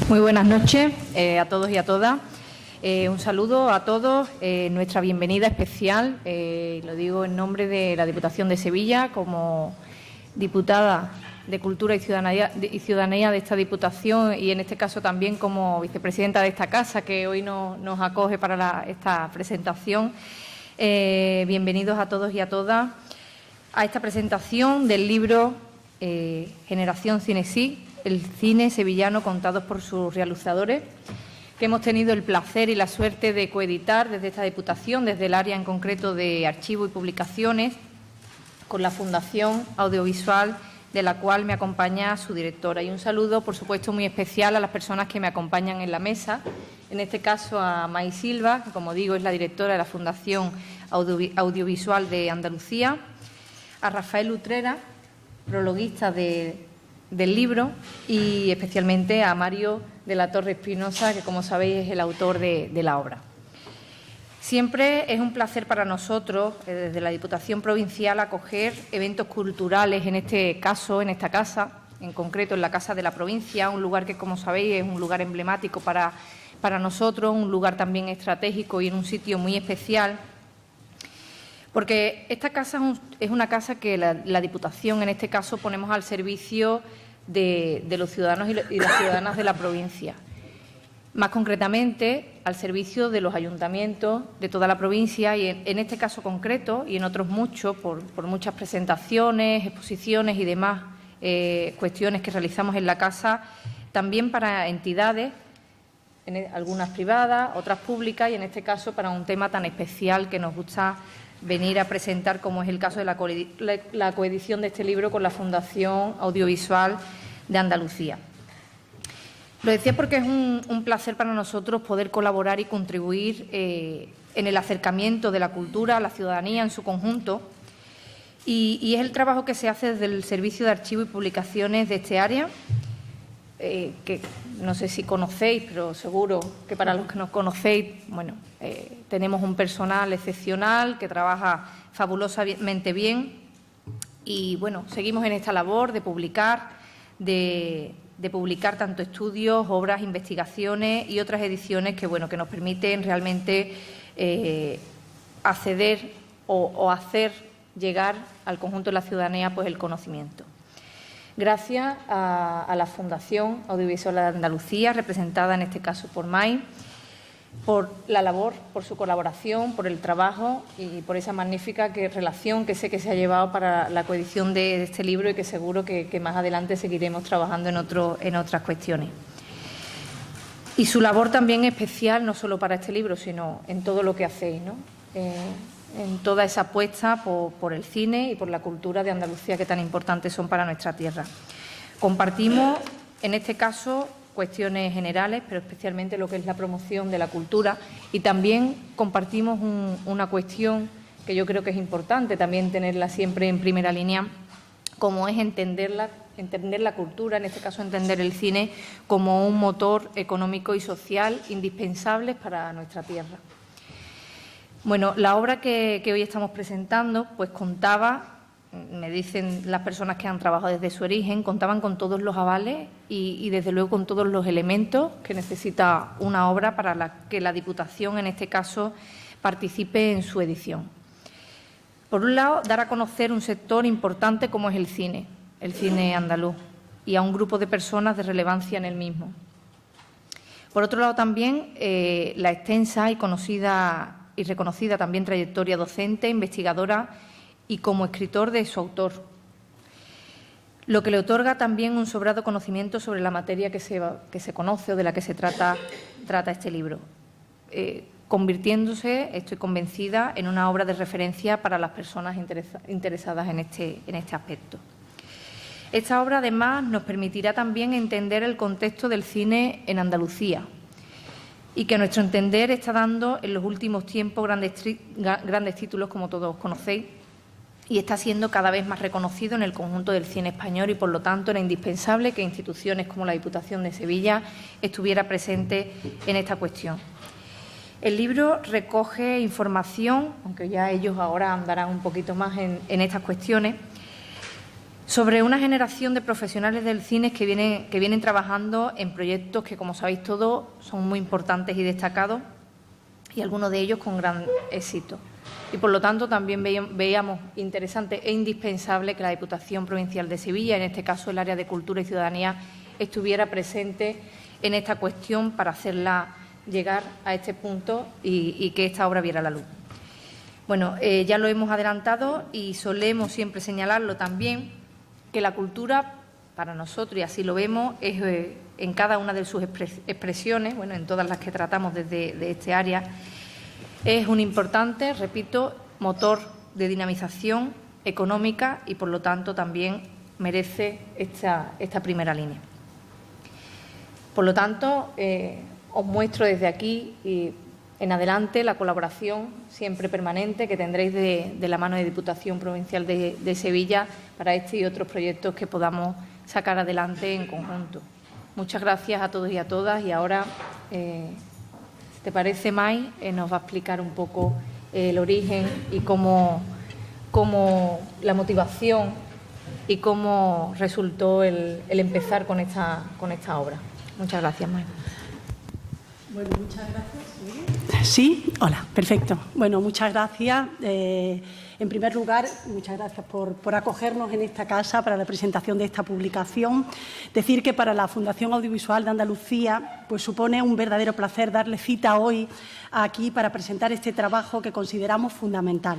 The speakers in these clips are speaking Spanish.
Muy buenas noches a todos y a todas. Un saludo a todos, nuestra bienvenida especial, lo digo en nombre de la Diputación de Sevilla, como diputada de Cultura y Ciudadanía de esta Diputación y en este caso también como vicepresidenta de esta casa que hoy nos acoge para esta presentación. Bienvenidos a todos y a todas a esta presentación del libro Generación Cinesí, el cine sevillano contados por sus realizadores, que hemos tenido el placer y la suerte de coeditar desde esta Diputación, desde el área en concreto de Archivo y Publicaciones, con la Fundación Audiovisual, de la cual me acompaña su directora. Y un saludo, por supuesto, muy especial a las personas que me acompañan en la mesa, en este caso a May Silva, que, como digo, es la directora de la Fundación Audiovisual de Andalucía, a Rafael Utrera, prologuista del libro, y especialmente a Mario de la Torre Espinosa, que, como sabéis, es el autor de la obra. Siempre es un placer para nosotros, desde la Diputación Provincial, acoger eventos culturales, en este caso, en esta casa, en concreto en la Casa de la Provincia, un lugar que, como sabéis, es un lugar emblemático para nosotros, un lugar también estratégico y en un sitio muy especial, porque esta casa es una casa que la Diputación, en este caso, ponemos al servicio de los ciudadanos y las ciudadanas de la provincia. Más concretamente, al servicio de los ayuntamientos de toda la provincia y en este caso concreto y en otros muchos, por muchas presentaciones, exposiciones y demás cuestiones que realizamos en la casa, también para entidades, algunas privadas, otras públicas y en este caso para un tema tan especial que nos gusta venir a presentar, como es el caso de la coedición de este libro con la Fundación Audiovisual de Andalucía. Lo decía porque es un placer para nosotros poder colaborar y contribuir en el acercamiento de la cultura a la ciudadanía en su conjunto y es el trabajo que se hace desde el Servicio de Archivo y Publicaciones de este área, que no sé si conocéis, pero seguro que para los que nos conocéis, bueno, tenemos un personal excepcional que trabaja fabulosamente bien y, bueno, seguimos en esta labor de publicar, de publicar tanto estudios, obras, investigaciones y otras ediciones que, bueno, que nos permiten realmente acceder o hacer llegar al conjunto de la ciudadanía pues el conocimiento. Gracias a la Fundación Audiovisual de Andalucía, representada en este caso por May, por la labor, por su colaboración, por el trabajo y por esa magnífica relación que sé que se ha llevado para la coedición de este libro y que seguro que más adelante seguiremos trabajando en otras cuestiones. Y su labor también especial, no solo para este libro, sino en todo lo que hacéis, ¿no? En toda esa apuesta por el cine y por la cultura de Andalucía que tan importantes son para nuestra tierra. Compartimos, en este caso, cuestiones generales, pero especialmente lo que es la promoción de la cultura y también compartimos una cuestión que yo creo que es importante también tenerla siempre en primera línea, como es entender la cultura, en este caso entender el cine como un motor económico y social indispensable para nuestra tierra. Bueno, la obra que hoy estamos presentando pues contaba, me dicen las personas que han trabajado desde su origen, contaban con todos los avales y desde luego con todos los elementos que necesita una obra para que la Diputación, en este caso, participe en su edición. Por un lado, dar a conocer un sector importante como es el cine andaluz, y a un grupo de personas de relevancia en el mismo. Por otro lado, también la extensa y conocida y reconocida también trayectoria docente, investigadora y como escritor de su autor, lo que le otorga también un sobrado conocimiento sobre la materia que se conoce o de la que se trata este libro, convirtiéndose, estoy convencida, en una obra de referencia para las personas interesadas en este aspecto. Esta obra, además, nos permitirá también entender el contexto del cine en Andalucía y que, a nuestro entender, está dando en los últimos tiempos grandes títulos, como todos conocéis, y está siendo cada vez más reconocido en el conjunto del cine español y, por lo tanto, era indispensable que instituciones como la Diputación de Sevilla estuviera presente en esta cuestión. El libro recoge información, aunque ya ellos ahora andarán un poquito más en estas cuestiones, sobre una generación de profesionales del cine que vienen trabajando en proyectos que, como sabéis todos, son muy importantes y destacados, y algunos de ellos con gran éxito. Y, por lo tanto, también veíamos interesante e indispensable que la Diputación Provincial de Sevilla, en este caso el área de Cultura y Ciudadanía, estuviera presente en esta cuestión para hacerla llegar a este punto y que esta obra viera la luz. Bueno, ya lo hemos adelantado y solemos siempre señalarlo también, que la cultura, para nosotros, y así lo vemos, es en cada una de sus expresiones, bueno, en todas las que tratamos desde este área, es un importante, repito, motor de dinamización económica y, por lo tanto, también merece esta primera línea. Por lo tanto, os muestro desde aquí y en adelante la colaboración siempre permanente que tendréis de la mano de Diputación Provincial de Sevilla para este y otros proyectos que podamos sacar adelante en conjunto. Muchas gracias a todos y a todas. Y ahora, ¿te parece, May? Nos va a explicar un poco el origen y cómo la motivación y cómo resultó el empezar con esta obra. Muchas gracias, May. Bueno, muchas gracias. Sí, hola, perfecto. Bueno, muchas gracias. En primer lugar, muchas gracias por acogernos en esta casa para la presentación de esta publicación. Decir que para la Fundación Audiovisual de Andalucía pues supone un verdadero placer darle cita hoy aquí para presentar este trabajo que consideramos fundamental.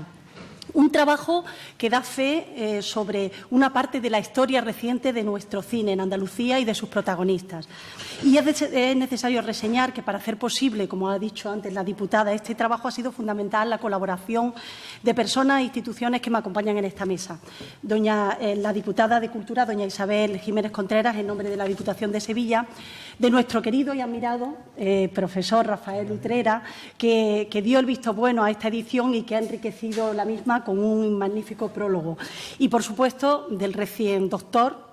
Un trabajo que da fe sobre una parte de la historia reciente de nuestro cine en Andalucía y de sus protagonistas. Y es necesario reseñar que para hacer posible, como ha dicho antes la diputada, este trabajo ha sido fundamental la colaboración de personas e instituciones que me acompañan en esta mesa. La diputada de Cultura, doña Isabel Jiménez Contreras, en nombre de la Diputación de Sevilla, de nuestro querido y admirado profesor Rafael Utrera, que dio el visto bueno a esta edición y que ha enriquecido la misma con un magnífico prólogo. Y, por supuesto, del recién doctor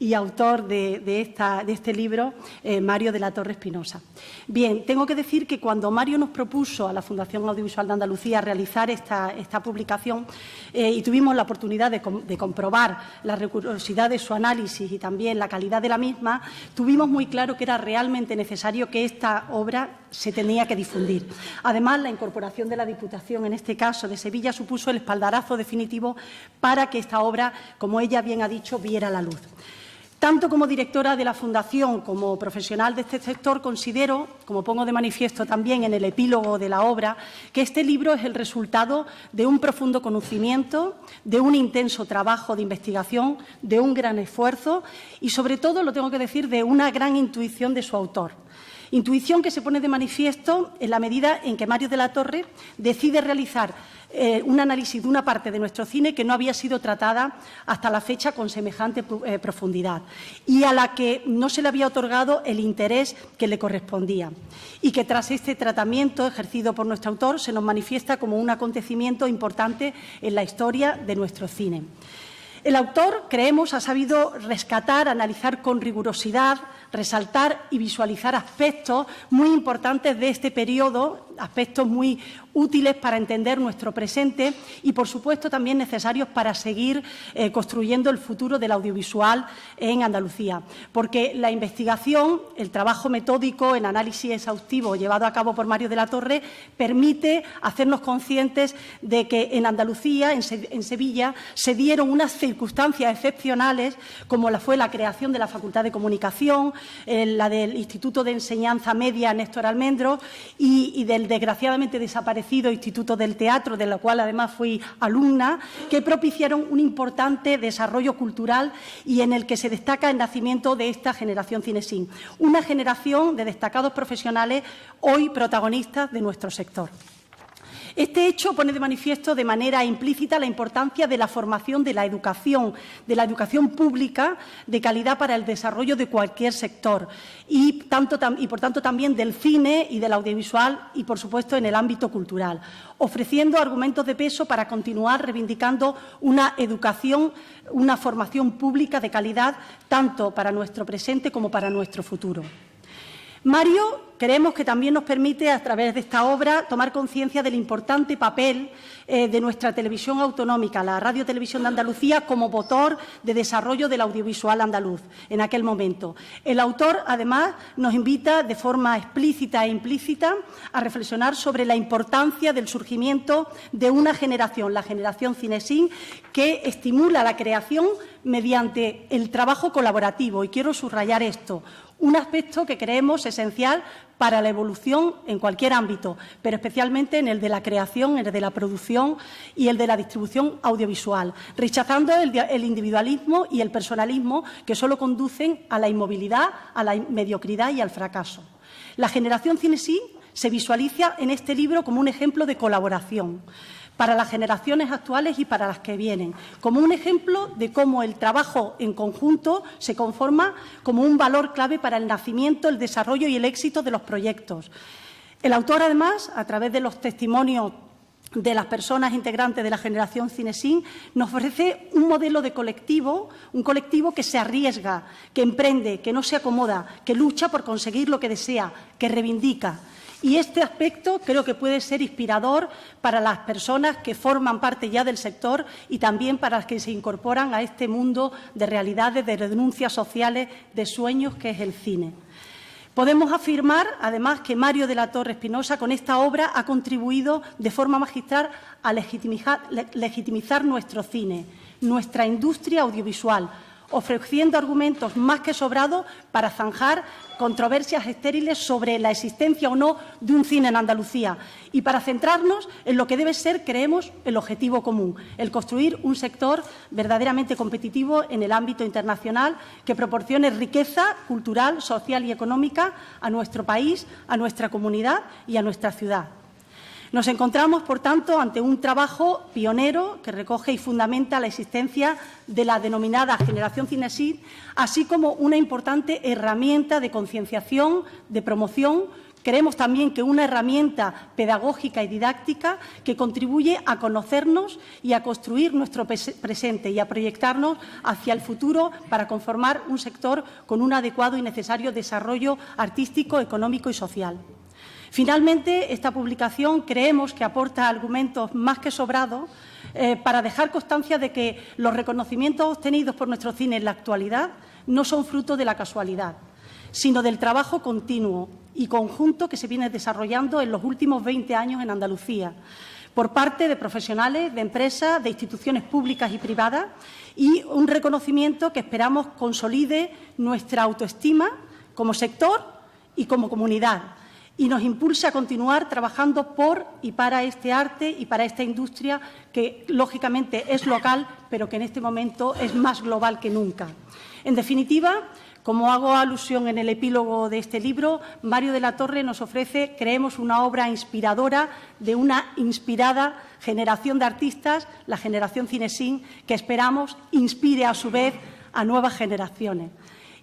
y autor de este libro, Mario de la Torre Espinosa. Bien, tengo que decir que cuando Mario nos propuso a la Fundación Audiovisual de Andalucía realizar esta publicación y tuvimos la oportunidad de comprobar la rigurosidad de su análisis y también la calidad de la misma, tuvimos muy claro que era realmente necesario que esta obra se tenía que difundir. Además, la incorporación de la Diputación, en este caso de Sevilla, supuso el espaldarazo definitivo para que esta obra, como ella bien ha dicho, viera la luz. Tanto como directora de la Fundación como profesional de este sector, considero, como pongo de manifiesto también en el epílogo de la obra, que este libro es el resultado de un profundo conocimiento, de un intenso trabajo de investigación, de un gran esfuerzo y, sobre todo, lo tengo que decir, de una gran intuición de su autor. Intuición que se pone de manifiesto en la medida en que Mario de la Torre decide realizar un análisis de una parte de nuestro cine que no había sido tratada hasta la fecha con semejante profundidad y a la que no se le había otorgado el interés que le correspondía y que tras este tratamiento ejercido por nuestro autor se nos manifiesta como un acontecimiento importante en la historia de nuestro cine. El autor, creemos, ha sabido rescatar, analizar con rigurosidad, resaltar y visualizar aspectos muy importantes de este periodo, aspectos muy útiles para entender nuestro presente y, por supuesto, también necesarios para seguir construyendo el futuro del audiovisual en Andalucía. Porque la investigación, el trabajo metódico, el análisis exhaustivo llevado a cabo por Mario de la Torre permite hacernos conscientes de que en Andalucía, en Sevilla, se dieron unas circunstancias excepcionales como fue la creación de la Facultad de Comunicación, la del Instituto de Enseñanza Media Néstor Almendros y del desgraciadamente desaparecido Instituto del Teatro, de la cual además fui alumna, que propiciaron un importante desarrollo cultural y en el que se destaca el nacimiento de esta generación Cinesín, una generación de destacados profesionales hoy protagonistas de nuestro sector. Este hecho pone de manifiesto de manera implícita la importancia de la formación de la educación pública de calidad para el desarrollo de cualquier sector y por tanto también del cine y del audiovisual y, por supuesto, en el ámbito cultural, ofreciendo argumentos de peso para continuar reivindicando una educación, una formación pública de calidad tanto para nuestro presente como para nuestro futuro. Mario creemos que también nos permite, a través de esta obra, tomar conciencia del importante papel de nuestra televisión autonómica, la Radio Televisión de Andalucía, como motor de desarrollo del audiovisual andaluz en aquel momento. El autor, además, nos invita de forma explícita e implícita a reflexionar sobre la importancia del surgimiento de una generación, la generación Cinesín, que estimula la creación mediante el trabajo colaborativo. Y quiero subrayar esto, un aspecto que creemos esencial para la evolución en cualquier ámbito, pero especialmente en el de la creación, en el de la producción y el de la distribución audiovisual, rechazando el individualismo y el personalismo que solo conducen a la inmovilidad, a la mediocridad y al fracaso. La generación Cinesín se visualiza en este libro como un ejemplo de colaboración para las generaciones actuales y para las que vienen, como un ejemplo de cómo el trabajo en conjunto se conforma como un valor clave para el nacimiento, el desarrollo y el éxito de los proyectos. El autor, además, a través de los testimonios de las personas integrantes de la generación Cinesín, nos ofrece un modelo de colectivo, un colectivo que se arriesga, que emprende, que no se acomoda, que lucha por conseguir lo que desea, que reivindica. Y este aspecto creo que puede ser inspirador para las personas que forman parte ya del sector y también para las que se incorporan a este mundo de realidades, de denuncias sociales, de sueños que es el cine. Podemos afirmar, además, que Mario de la Torre Espinosa con esta obra ha contribuido de forma magistral a legitimizar nuestro cine, nuestra industria audiovisual, ofreciendo argumentos más que sobrados para zanjar controversias estériles sobre la existencia o no de un cine en Andalucía y para centrarnos en lo que debe ser, creemos, el objetivo común, el construir un sector verdaderamente competitivo en el ámbito internacional que proporcione riqueza cultural, social y económica a nuestro país, a nuestra comunidad y a nuestra ciudad. Nos encontramos, por tanto, ante un trabajo pionero que recoge y fundamenta la existencia de la denominada generación Cinesín, así como una importante herramienta de concienciación, de promoción. Creemos también que una herramienta pedagógica y didáctica que contribuye a conocernos y a construir nuestro presente y a proyectarnos hacia el futuro para conformar un sector con un adecuado y necesario desarrollo artístico, económico y social. Finalmente, esta publicación creemos que aporta argumentos más que sobrados para dejar constancia de que los reconocimientos obtenidos por nuestro cine en la actualidad no son fruto de la casualidad, sino del trabajo continuo y conjunto que se viene desarrollando en los últimos 20 años en Andalucía, por parte de profesionales, de empresas, de instituciones públicas y privadas, y un reconocimiento que esperamos consolide nuestra autoestima como sector y como comunidad, y nos impulse a continuar trabajando por y para este arte y para esta industria que, lógicamente, es local, pero que en este momento es más global que nunca. En definitiva, como hago alusión en el epílogo de este libro, Mario de la Torre nos ofrece, creemos, una obra inspiradora de una inspirada generación de artistas, la generación Cinesín, que esperamos inspire a su vez a nuevas generaciones.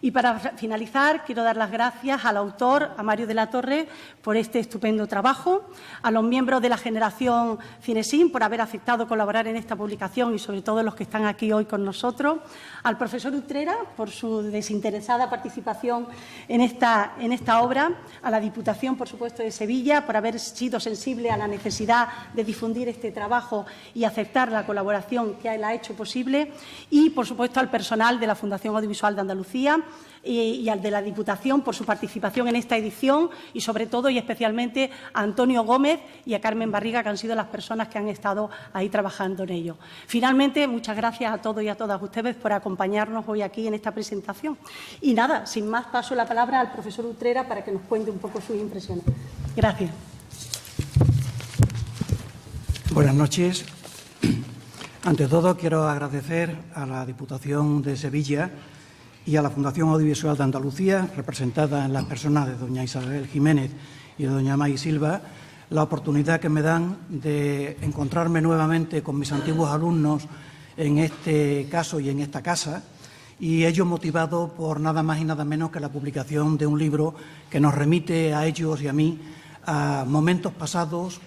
Y para finalizar, quiero dar las gracias al autor, a Mario de la Torre, por este estupendo trabajo, a los miembros de la generación Cinesín por haber aceptado colaborar en esta publicación y sobre todo los que están aquí hoy con nosotros, al profesor Utrera por su desinteresada participación en esta obra, a la Diputación, por supuesto, de Sevilla por haber sido sensible a la necesidad de difundir este trabajo y aceptar la colaboración que él ha hecho posible y, por supuesto, al personal de la Fundación Audiovisual de Andalucía y al de la Diputación por su participación en esta edición y, sobre todo y especialmente, a Antonio Gómez y a Carmen Barriga, que han sido las personas que han estado ahí trabajando en ello. Finalmente, muchas gracias a todos y a todas ustedes por acompañarnos hoy aquí en esta presentación. Y nada, sin más, paso la palabra al profesor Utrera para que nos cuente un poco sus impresiones. Gracias. Buenas noches. Ante todo, quiero agradecer a la Diputación de Sevilla y a la Fundación Audiovisual de Andalucía, representada en las personas de doña Isabel Jiménez y de doña May Silva, la oportunidad que me dan de encontrarme nuevamente con mis antiguos alumnos en este caso y en esta casa, y ello motivado por nada más y nada menos que la publicación de un libro que nos remite a ellos y a mí a momentos pasados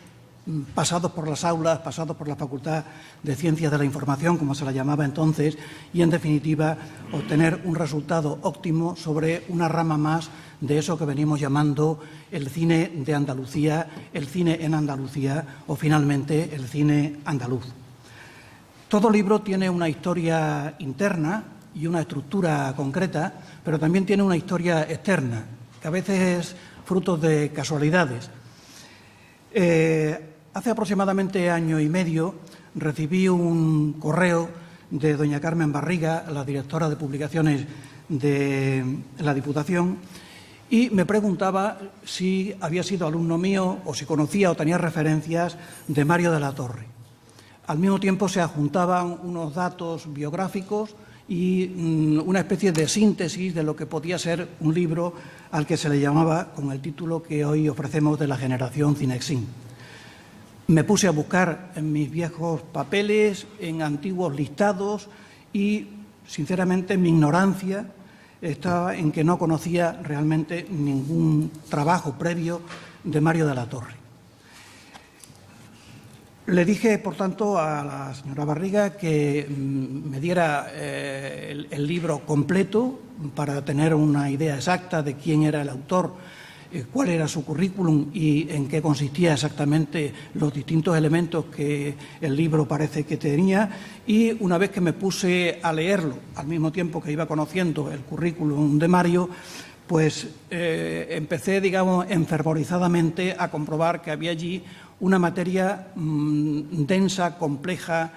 pasados por las aulas, pasados por la Facultad de Ciencias de la Información, como se la llamaba entonces, y, en definitiva, obtener un resultado óptimo sobre una rama más de eso que venimos llamando el cine de Andalucía, el cine en Andalucía o, finalmente, el cine andaluz. Todo libro tiene una historia interna y una estructura concreta, pero también tiene una historia externa, que a veces es fruto de casualidades. Hace aproximadamente año y medio recibí un correo de doña Carmen Barriga, la directora de publicaciones de la Diputación, y me preguntaba si había sido alumno mío o si conocía o tenía referencias de Mario de la Torre. Al mismo tiempo se adjuntaban unos datos biográficos y una especie de síntesis de lo que podía ser un libro al que se le llamaba con el título que hoy ofrecemos de la generación Cinexin. Me puse a buscar en mis viejos papeles, en antiguos listados y, sinceramente, mi ignorancia estaba en que no conocía realmente ningún trabajo previo de Mario de la Torre. Le dije, por tanto, a la señora Barriga que me diera el libro completo para tener una idea exacta de quién era el autor, cuál era su currículum y en qué consistía exactamente los distintos elementos que el libro parece que tenía. Y una vez que me puse a leerlo, al mismo tiempo que iba conociendo el currículum de Mario, pues empecé, digamos, enfervorizadamente a comprobar que había allí una materia densa, compleja,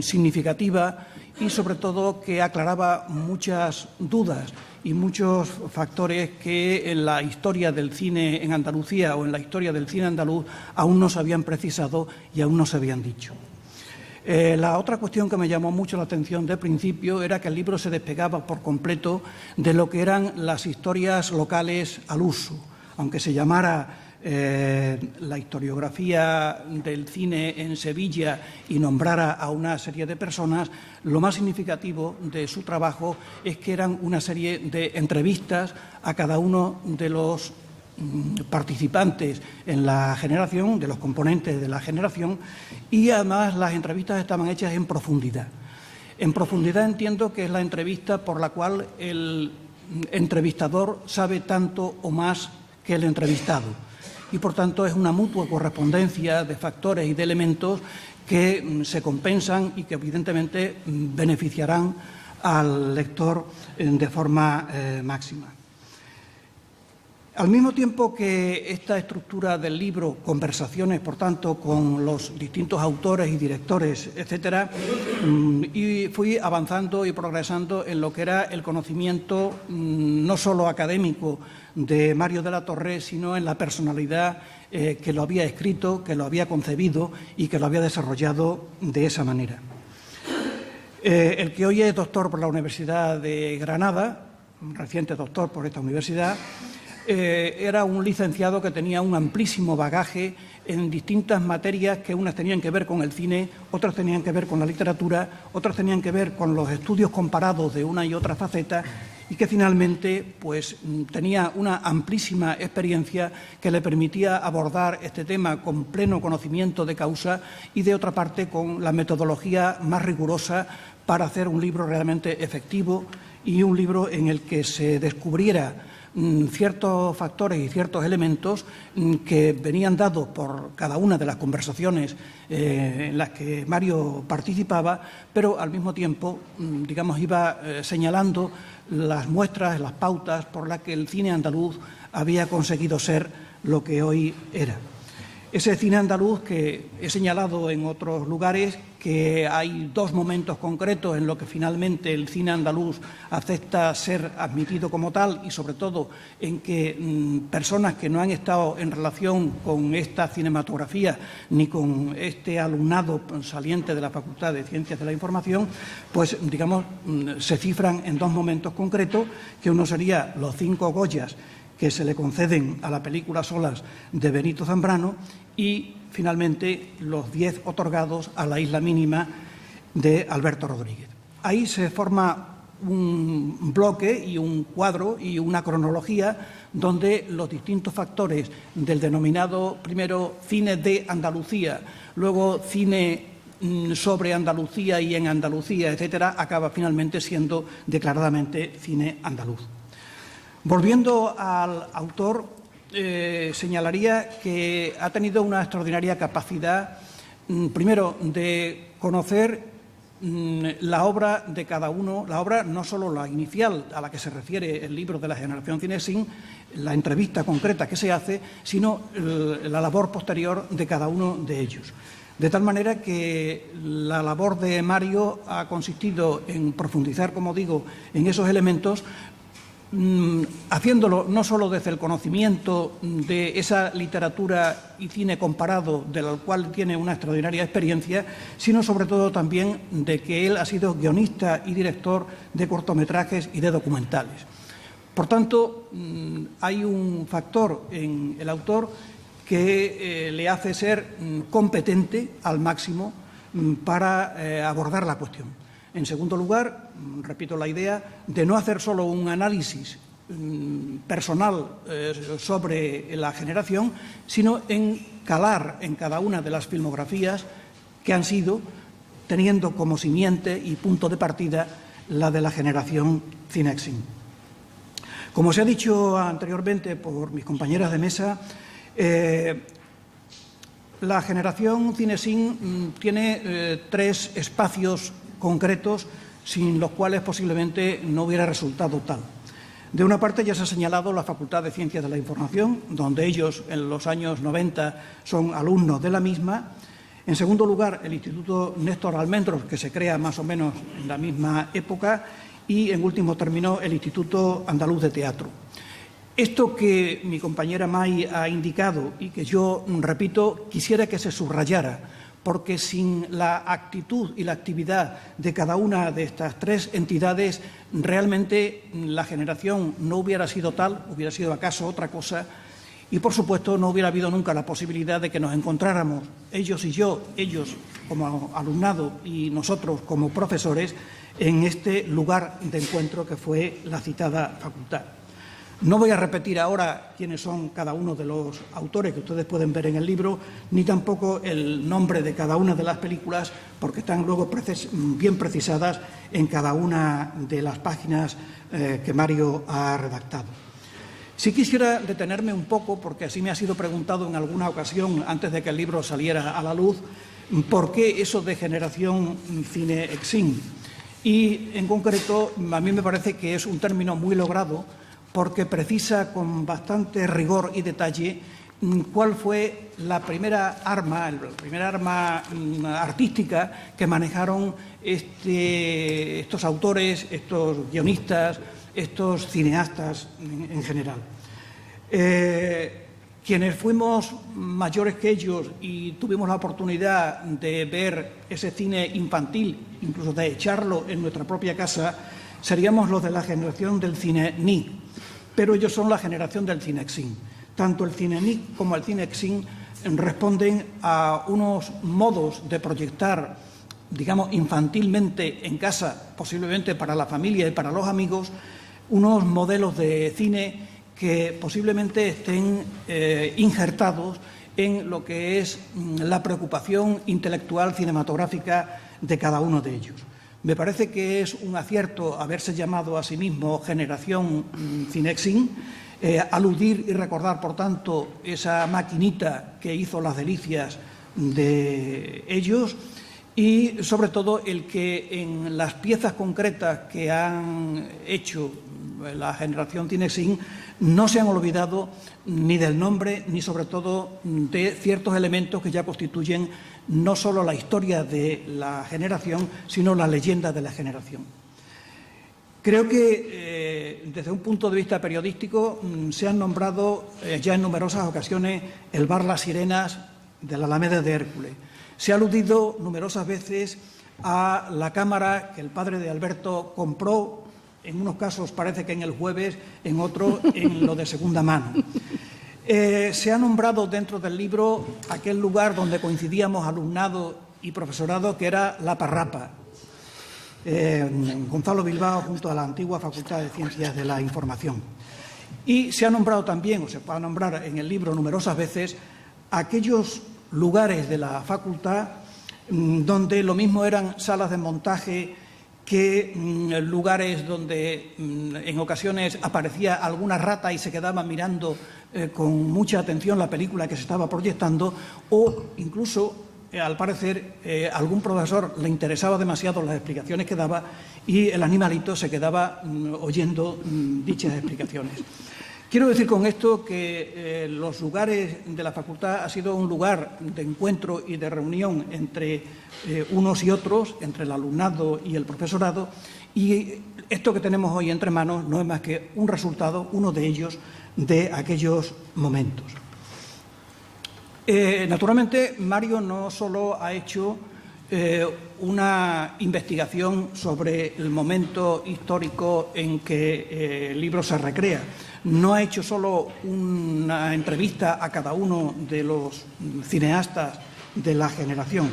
significativa y, sobre todo, que aclaraba muchas dudas y muchos factores que en la historia del cine en Andalucía o en la historia del cine andaluz aún no se habían precisado y aún no se habían dicho. La otra cuestión que me llamó mucho la atención de principio era que el libro se despegaba por completo de lo que eran las historias locales al uso, aunque se llamara la historiografía del cine en Sevilla y nombrara a una serie de personas. Lo más significativo de su trabajo es que eran una serie de entrevistas a cada uno de los participantes en la generación, de los componentes de la generación, y además las entrevistas estaban hechas en profundidad. En profundidad entiendo que es la entrevista por la cual el entrevistador sabe tanto o más que el entrevistado. Y, por tanto, es una mutua correspondencia de factores y de elementos que se compensan y que, evidentemente, beneficiarán al lector de forma máxima. Al mismo tiempo que esta estructura del libro, conversaciones, por tanto, con los distintos autores y directores, etcétera, y fui avanzando y progresando en lo que era el conocimiento no solo académico de Mario de la Torre, sino en la personalidad que lo había escrito, que lo había concebido y que lo había desarrollado de esa manera. El que hoy es doctor por la Universidad de Granada, un reciente doctor por esta universidad, era un licenciado que tenía un amplísimo bagaje en distintas materias que unas tenían que ver con el cine, otras tenían que ver con la literatura, otras tenían que ver con los estudios comparados de una y otra faceta, y que finalmente pues tenía una amplísima experiencia que le permitía abordar este tema con pleno conocimiento de causa y, de otra parte, con la metodología más rigurosa para hacer un libro realmente efectivo y un libro en el que se descubriera ciertos factores y ciertos elementos que venían dados por cada una de las conversaciones en las que Mario participaba, pero al mismo tiempo, digamos, iba señalando las muestras, las pautas por las que el cine andaluz había conseguido ser lo que hoy era. Ese cine andaluz que he señalado en otros lugares, que hay dos momentos concretos en los que finalmente el cine andaluz acepta ser admitido como tal, y sobre todo en que personas que no han estado en relación con esta cinematografía ni con este alumnado saliente de la Facultad de Ciencias de la Información, pues digamos se cifran en dos momentos concretos, que uno sería los 5 Goyas que se le conceden a la película Solas de Benito Zambrano y, finalmente, los 10 otorgados a La isla mínima de Alberto Rodríguez. Ahí se forma un bloque y un cuadro y una cronología donde los distintos factores del denominado, primero, cine de Andalucía, luego cine sobre Andalucía y en Andalucía, etcétera, acaba finalmente siendo declaradamente cine andaluz. Volviendo al autor, señalaría que ha tenido una extraordinaria capacidad, primero, de conocer la obra de cada uno, la obra no solo la inicial a la que se refiere el libro de la generación Cinexin, la entrevista concreta que se hace, sino la labor posterior de cada uno de ellos. De tal manera que la labor de Mario ha consistido en profundizar, como digo, en esos elementos, haciéndolo no solo desde el conocimiento de esa literatura y cine comparado, de la cual tiene una extraordinaria experiencia, sino sobre todo también de que él ha sido guionista y director de cortometrajes y de documentales. Por tanto, hay un factor en el autor que le hace ser competente al máximo para abordar la cuestión. En segundo lugar, repito la idea de no hacer solo un análisis personal sobre la generación, sino en calar en cada una de las filmografías que han sido, teniendo como simiente y punto de partida la de la generación Cinexin. Como se ha dicho anteriormente por mis compañeras de mesa, la generación Cinexin tiene tres espacios concretos sin los cuales posiblemente no hubiera resultado tal. De una parte ya se ha señalado la Facultad de Ciencias de la Información, donde ellos en los años 90 son alumnos de la misma. En segundo lugar, el Instituto Néstor Almendros, que se crea más o menos en la misma época, y en último término el Instituto Andaluz de Teatro. Esto que mi compañera May ha indicado y que yo repito, quisiera que se subrayara, porque sin la actitud y la actividad de cada una de estas tres entidades, realmente la generación no hubiera sido tal, hubiera sido acaso otra cosa, y por supuesto no hubiera habido nunca la posibilidad de que nos encontráramos, ellos y yo, ellos como alumnado y nosotros como profesores, en este lugar de encuentro que fue la citada facultad. No voy a repetir ahora quiénes son cada uno de los autores que ustedes pueden ver en el libro, ni tampoco el nombre de cada una de las películas, porque están luego bien precisadas en cada una de las páginas que Mario ha redactado. Sí quisiera detenerme un poco, porque así me ha sido preguntado en alguna ocasión, antes de que el libro saliera a la luz, ¿por qué eso de generación Cinexin? Y, en concreto, a mí me parece que es un término muy logrado, porque precisa con bastante rigor y detalle cuál fue la primera arma artística que manejaron estos autores, estos guionistas, estos cineastas en general. Quienes fuimos mayores que ellos y tuvimos la oportunidad de ver ese cine infantil, incluso de echarlo en nuestra propia casa, seríamos los de la generación del cine Ni. Pero ellos son la generación del Cinexin. Tanto el cine Ni como el Cinexin responden a unos modos de proyectar, digamos, infantilmente en casa, posiblemente para la familia y para los amigos, unos modelos de cine que posiblemente estén injertados en lo que es la preocupación intelectual cinematográfica de cada uno de ellos. Me parece que es un acierto haberse llamado a sí mismo generación Cinexin, aludir y recordar, por tanto, esa maquinita que hizo las delicias de ellos y, sobre todo, el que en las piezas concretas que han hecho la generación Cinexin no se han olvidado ni del nombre ni, sobre todo, de ciertos elementos que ya constituyen no solo la historia de la generación, sino la leyenda de la generación. Creo que, desde un punto de vista periodístico, se han nombrado ya en numerosas ocasiones el bar Las Sirenas de la Alameda de Hércules. Se ha aludido numerosas veces a la cámara que el padre de Alberto compró, en unos casos parece que en el Jueves, en otros en lo de segunda mano. Se ha nombrado dentro del libro aquel lugar donde coincidíamos alumnado y profesorado, que era La Parrapa. Gonzalo Bilbao, junto a la antigua Facultad de Ciencias de la Información. Y se ha nombrado también, o se puede nombrar en el libro numerosas veces, aquellos lugares de la facultad donde lo mismo eran salas de montaje que lugares donde en ocasiones aparecía alguna rata y se quedaba mirando con mucha atención la película que se estaba proyectando, o incluso, al parecer, algún profesor le interesaba demasiado las explicaciones que daba y el animalito se quedaba oyendo dichas explicaciones. Quiero decir con esto que los lugares de la facultad ha sido un lugar de encuentro y de reunión entre unos y otros, entre el alumnado y el profesorado, y esto que tenemos hoy entre manos no es más que un resultado, uno de ellos, de aquellos momentos. Naturalmente, Mario no solo ha hecho una investigación sobre el momento histórico en que el libro se recrea. No ha hecho solo una entrevista a cada uno de los cineastas de la generación.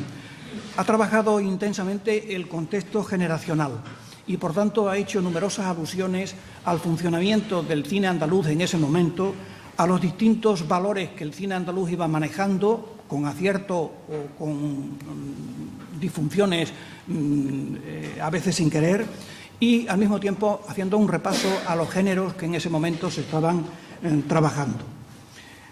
Ha trabajado intensamente el contexto generacional y, por tanto, ha hecho numerosas alusiones al funcionamiento del cine andaluz en ese momento, a los distintos valores que el cine andaluz iba manejando, con acierto o con disfunciones a veces sin querer, y al mismo tiempo haciendo un repaso a los géneros que en ese momento se estaban trabajando.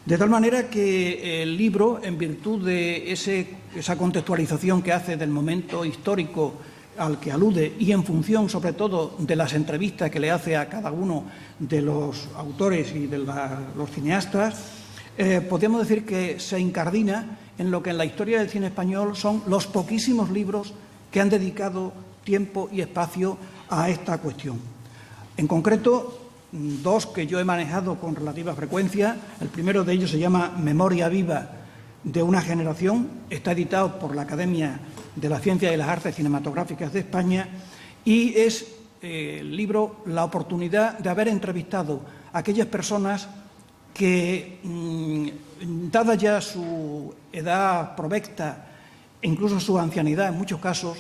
De tal manera que el libro, en virtud de esa contextualización que hace del momento histórico al que alude y en función, sobre todo, de las entrevistas que le hace a cada uno de los autores y de los cineastas, podríamos decir que se incardina en lo que en la historia del cine español son los poquísimos libros que han dedicado tiempo y espacio a esta cuestión. En concreto, dos que yo he manejado con relativa frecuencia. El primero de ellos se llama Memoria viva de una generación. Está editado por la Academia de la Ciencia y las Artes Cinematográficas de España y es el libro la oportunidad de haber entrevistado a aquellas personas que, dada ya su edad provecta e incluso su ancianidad en muchos casos,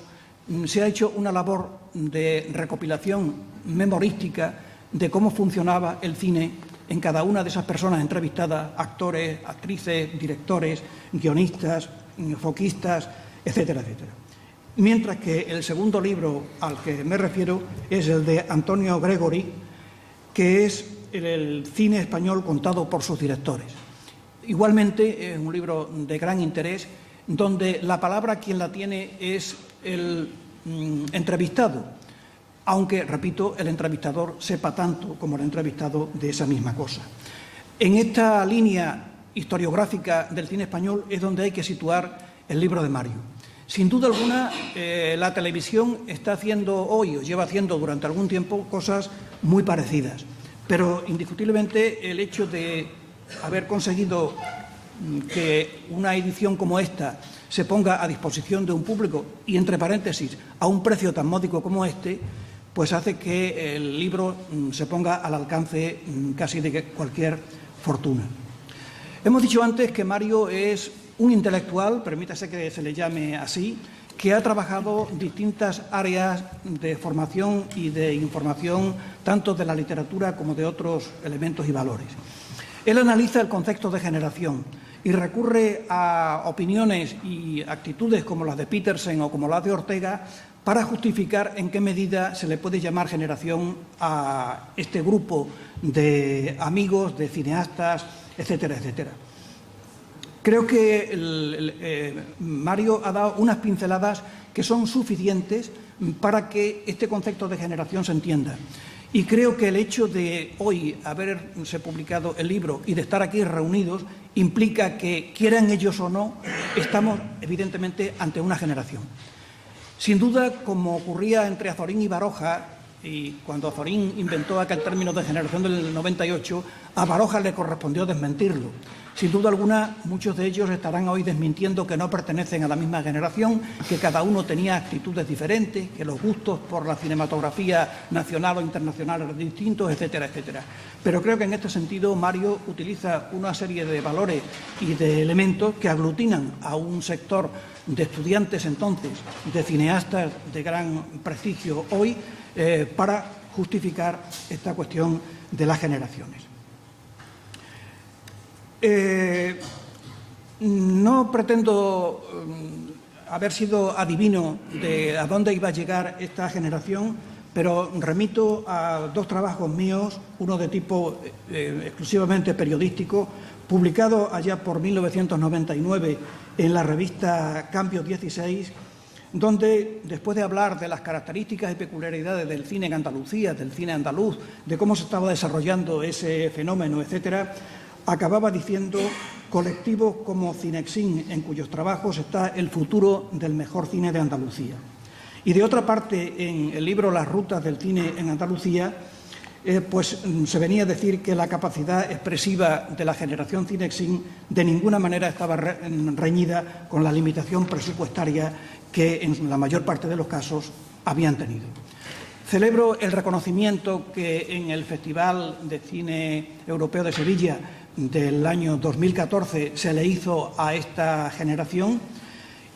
se ha hecho una labor de recopilación memorística de cómo funcionaba el cine en cada una de esas personas entrevistadas, actores, actrices, directores, guionistas, foquistas, etcétera, etcétera. Mientras que el segundo libro al que me refiero es el de Antonio Gregori, que es el cine español contado por sus directores. Igualmente es un libro de gran interés, donde la palabra quien la tiene es el entrevistado, aunque, repito, el entrevistador sepa tanto como el entrevistado de esa misma cosa. En esta línea historiográfica del cine español es donde hay que situar el libro de Mario. Sin duda alguna, la televisión está haciendo hoy, o lleva haciendo durante algún tiempo, cosas muy parecidas, pero indiscutiblemente el hecho de haber conseguido que una edición como esta se ponga a disposición de un público y, entre paréntesis, a un precio tan módico como este, pues hace que el libro se ponga al alcance casi de cualquier fortuna. Hemos dicho antes que Mario es un intelectual, permítase que se le llame así, que ha trabajado distintas áreas de formación y de información, tanto de la literatura como de otros elementos y valores. Él analiza el concepto de generación y recurre a opiniones y actitudes como las de Petersen o como las de Ortega para justificar en qué medida se le puede llamar generación a este grupo de amigos, de cineastas, etcétera, etcétera. Creo que Mario ha dado unas pinceladas que son suficientes para que este concepto de generación se entienda. Y creo que el hecho de hoy haberse publicado el libro y de estar aquí reunidos implica que, quieran ellos o no, estamos evidentemente ante una generación. Sin duda, como ocurría entre Azorín y Baroja, y cuando Azorín inventó aquel término de generación del 98, a Baroja le correspondió desmentirlo. Sin duda alguna, muchos de ellos estarán hoy desmintiendo que no pertenecen a la misma generación, que cada uno tenía actitudes diferentes, que los gustos por la cinematografía nacional o internacional eran distintos, etcétera, etcétera. Pero creo que en este sentido Mario utiliza una serie de valores y de elementos que aglutinan a un sector de estudiantes entonces, de cineastas de gran prestigio hoy, para justificar esta cuestión de las generaciones. No pretendo haber sido adivino de a dónde iba a llegar esta generación, pero remito a dos trabajos míos, uno de tipo exclusivamente periodístico, publicado allá por 1999 en la revista Cambio 16, donde, después de hablar de las características y peculiaridades del cine en Andalucía, del cine andaluz, de cómo se estaba desarrollando ese fenómeno, etcétera, acababa diciendo: colectivos como Cinexin, en cuyos trabajos está el futuro del mejor cine de Andalucía. Y de otra parte, en el libro Las rutas del cine en Andalucía, pues se venía a decir que la capacidad expresiva de la generación Cinexin de ninguna manera estaba reñida con la limitación presupuestaria que en la mayor parte de los casos habían tenido. Celebro el reconocimiento que en el Festival de Cine Europeo de Sevilla del año 2014 se le hizo a esta generación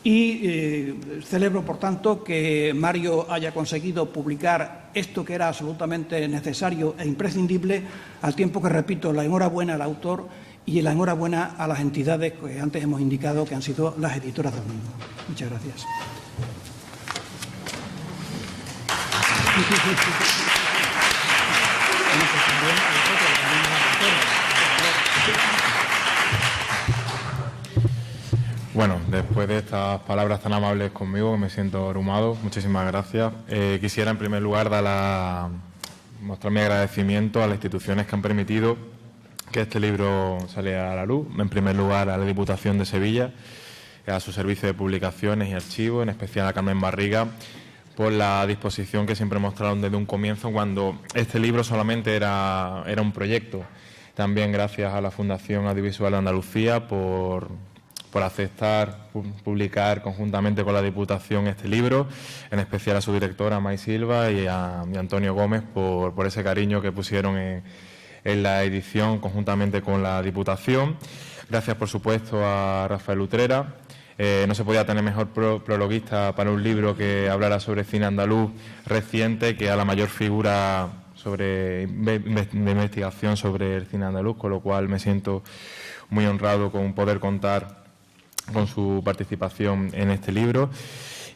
y celebro, por tanto, que Mario haya conseguido publicar esto que era absolutamente necesario e imprescindible, al tiempo que repito la enhorabuena al autor y la enhorabuena a las entidades que antes hemos indicado que han sido las editoras del mismo. Muchas gracias. Bueno, después de estas palabras tan amables conmigo, me siento abrumado. Muchísimas gracias. Quisiera, en primer lugar, mostrar mi agradecimiento a las instituciones que han permitido que este libro saliera a la luz. En primer lugar, a la Diputación de Sevilla, a su servicio de publicaciones y archivos, en especial a Carmen Barriga, por la disposición que siempre mostraron desde un comienzo, cuando este libro solamente era un proyecto. También gracias a la Fundación Audiovisual de Andalucía por aceptar publicar conjuntamente con la Diputación este libro, en especial a su directora, May Silva, y a Antonio Gómez por ese cariño que pusieron en la edición conjuntamente con la Diputación. Gracias, por supuesto, a Rafael Utrera. No se podía tener mejor prologuista para un libro que hablara sobre cine andaluz reciente que a la mayor figura de investigación sobre el cine andaluz, con lo cual me siento muy honrado con poder contar con su participación en este libro.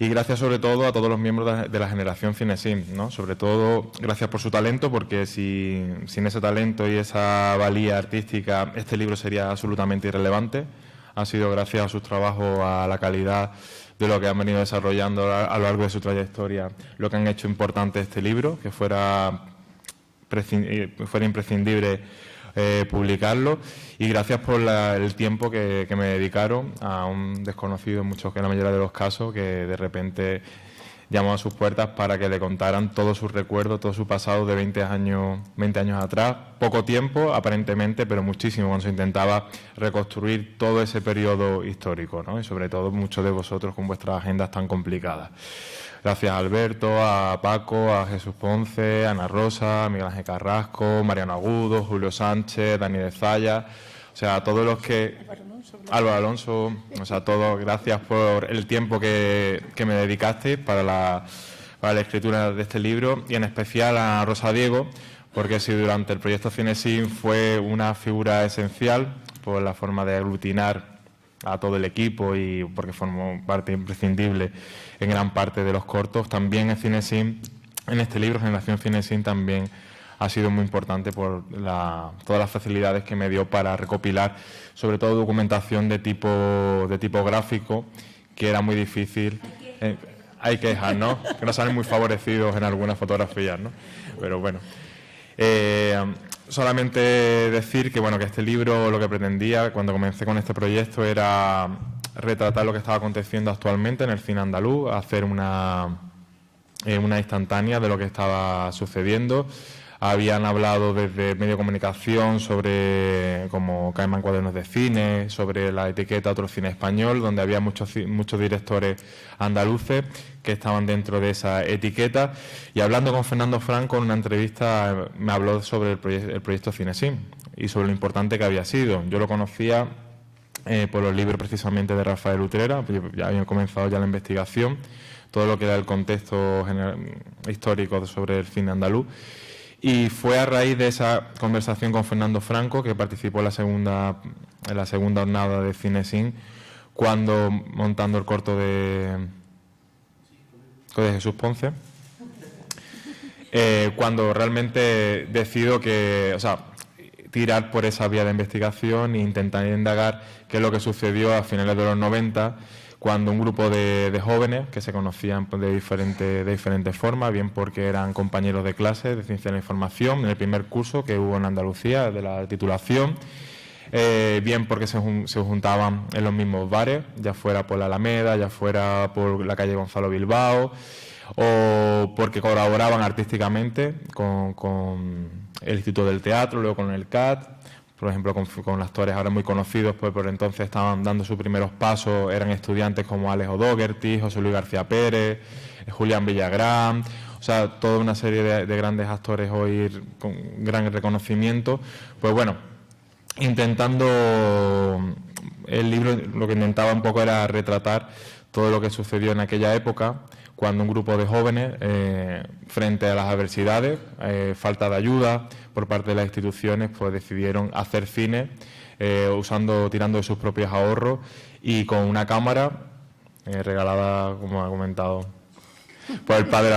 Y gracias sobre todo a todos los miembros de la generación Cinesim, ¿no? Sobre todo gracias por su talento, porque sin ese talento y esa valía artística este libro sería absolutamente irrelevante. Ha sido gracias a sus trabajos, a la calidad de lo que han venido desarrollando a lo largo de su trayectoria, lo que han hecho importante este libro, que fuera imprescindible publicarlo, y gracias por el tiempo que me dedicaron a un desconocido en la mayoría de los casos, que de repente llamó a sus puertas para que le contaran todos sus recuerdos, todo su pasado de 20 años atrás. Poco tiempo, aparentemente, pero muchísimo, cuando se intentaba reconstruir todo ese periodo histórico, ¿no? Y sobre todo muchos de vosotros con vuestras agendas tan complicadas. Gracias a Alberto, a Paco, a Jesús Ponce, a Ana Rosa, a Miguel Ángel Carrasco, Mariano Agudo, Julio Sánchez, Dani de Zaya, o sea, a todos los que... Álvaro Alonso, o sea, todos, gracias por el tiempo que me dedicaste para la escritura de este libro, y en especial a Rosa Diego, porque si durante el proyecto Cinesim fue una figura esencial por la forma de aglutinar a todo el equipo y porque formó parte imprescindible en gran parte de los cortos, también en Cinesim, en este libro, Generación Cinesim, también ha sido muy importante por todas las facilidades que me dio para recopilar, sobre todo documentación de tipo gráfico, que era muy difícil. Hay quejas, ¿no? Que no salen muy favorecidos en algunas fotografías, ¿no? Pero bueno. Solamente decir que este libro, lo que pretendía cuando comencé con este proyecto, era retratar lo que estaba aconteciendo actualmente en el cine andaluz, hacer una instantánea de lo que estaba sucediendo. Habían hablado desde medio de comunicación sobre como Caimán Cuadernos de Cine, sobre la etiqueta Otro Cine Español, donde había muchos directores andaluces que estaban dentro de esa etiqueta. Y hablando con Fernando Franco en una entrevista, me habló sobre el proyecto Cinesim y sobre lo importante que había sido. Yo lo conocía por los libros precisamente de Rafael Utrera. Ya habían comenzado ya la investigación, todo lo que era el contexto histórico sobre el cine andaluz. Y fue a raíz de esa conversación con Fernando Franco, que participó en la segunda jornada de Cinesin, cuando, montando el corto de Jesús Ponce, cuando realmente decido tirar por esa vía de investigación e intentar indagar qué es lo que sucedió a finales de los 90, cuando un grupo de jóvenes que se conocían de diferentes formas, bien porque eran compañeros de clase de Ciencia de la Información en el primer curso que hubo en Andalucía, de la titulación, bien porque se juntaban en los mismos bares, ya fuera por la Alameda, ya fuera por la calle Gonzalo Bilbao, o porque colaboraban artísticamente con el Instituto del Teatro, luego con el CAT, por ejemplo, con actores ahora muy conocidos, pues por entonces estaban dando sus primeros pasos, eran estudiantes como Alex O'Doherty, José Luis García Pérez, Julián Villagrán, o sea, toda una serie de grandes actores hoy con gran reconocimiento. Pues bueno, el libro lo que intentaba un poco era retratar todo lo que sucedió en aquella época, cuando un grupo de jóvenes, frente a las adversidades, falta de ayuda por parte de las instituciones, pues decidieron hacer cine, tirando de sus propios ahorros y con una cámara regalada, como ha comentado, por el padre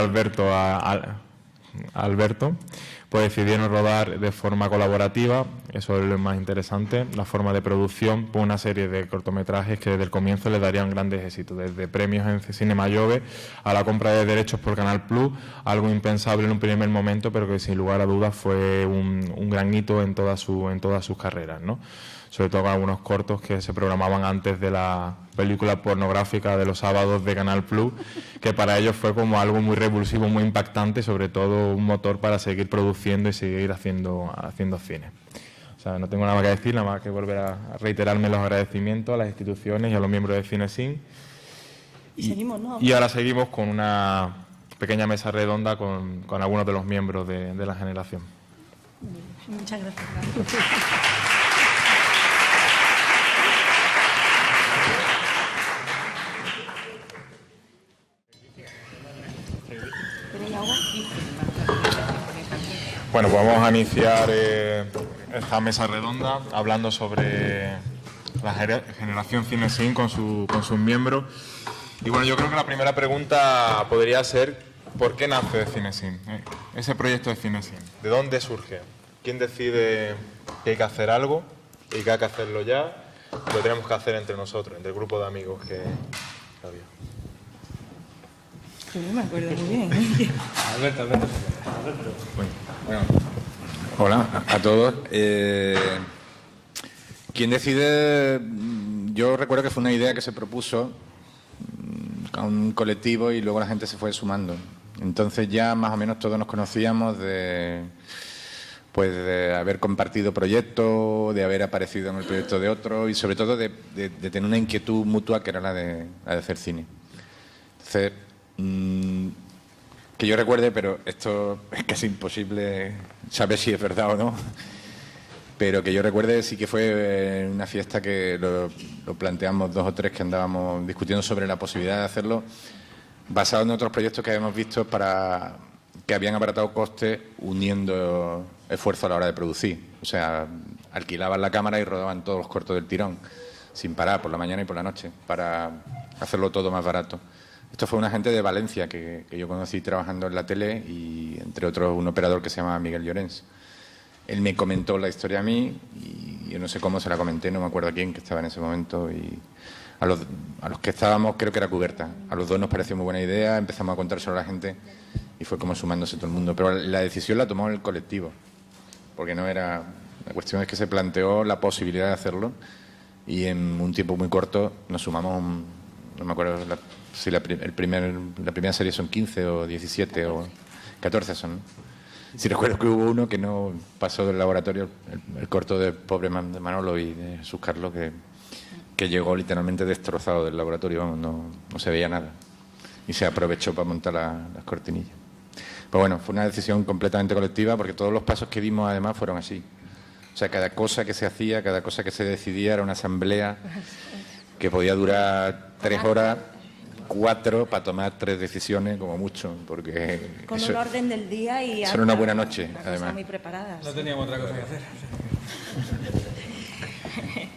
Alberto, pues decidieron rodar de forma colaborativa, eso es lo más interesante, la forma de producción, por una serie de cortometrajes que desde el comienzo les darían grandes éxitos, desde premios en Cinema Jove a la compra de derechos por Canal Plus, algo impensable en un primer momento, pero que sin lugar a dudas fue un gran hito en todas sus carreras, ¿no? Sobre todo con algunos cortos que se programaban antes de la película pornográfica de los sábados de Canal Plus, que para ellos fue como algo muy revulsivo, muy impactante, sobre todo un motor para seguir produciendo y seguir haciendo cine. O sea, no tengo nada más que decir, nada más que volver a reiterarme los agradecimientos a las instituciones y a los miembros de Cinesin. Y ahora seguimos con una pequeña mesa redonda con algunos de los miembros de la generación. Muchas gracias. Bueno, pues vamos a iniciar esta mesa redonda hablando sobre la generación Cinesin con sus miembros. Y bueno, yo creo que la primera pregunta podría ser ¿por qué nace Cinesin? Ese proyecto de Cinesin, ¿de dónde surge? ¿Quién decide que hay que hacer algo y que hay que hacerlo ya? Lo tenemos que hacer entre nosotros, entre el grupo de amigos que había. Yo no me acuerdo muy bien. Alberto. Bueno. Hola a todos. ¿Quién decide? Yo recuerdo que fue una idea que se propuso a un colectivo y luego la gente se fue sumando. Entonces ya más o menos todos nos conocíamos de haber compartido proyectos, de haber aparecido en el proyecto de otro y sobre todo de tener una inquietud mutua que era la de hacer cine. Entonces, que yo recuerde, pero esto es casi imposible saber si es verdad o no, pero que yo recuerde sí que fue una fiesta que lo planteamos 2 o 3 que andábamos discutiendo sobre la posibilidad de hacerlo, basado en otros proyectos que habíamos visto que habían abaratado costes uniendo esfuerzo a la hora de producir. O sea, alquilaban la cámara y rodaban todos los cortos del tirón, sin parar, por la mañana y por la noche, para hacerlo todo más barato. Esto fue una gente de Valencia que yo conocí trabajando en la tele y, entre otros, un operador que se llama Miguel Llorens. Él me comentó la historia a mí y yo no sé cómo se la comenté, no me acuerdo a quién que estaba en ese momento. Y a los que estábamos, creo que era Cuberta. A los dos nos pareció muy buena idea, empezamos a contárselo a la gente y fue como sumándose todo el mundo. Pero la decisión la tomó el colectivo, porque no era... La cuestión es que se planteó la posibilidad de hacerlo y en un tiempo muy corto nos sumamos, no me acuerdo si la primera serie son 15 o 17 o 14 son, ¿no? Sí recuerdo que hubo uno que no pasó del laboratorio, el corto de Pobre Man de Manolo y de Jesús Carlos, que llegó literalmente destrozado del laboratorio, vamos, no se veía nada. Y se aprovechó para montar las cortinillas. Pues bueno, fue una decisión completamente colectiva porque todos los pasos que dimos además fueron así. O sea, cada cosa que se hacía, cada cosa que se decidía era una asamblea que podía durar 3 horas, 4 para tomar 3 decisiones como mucho, porque con un orden del día y eso era una buena noche, además. Muy preparadas. No teníamos otra cosa que hacer.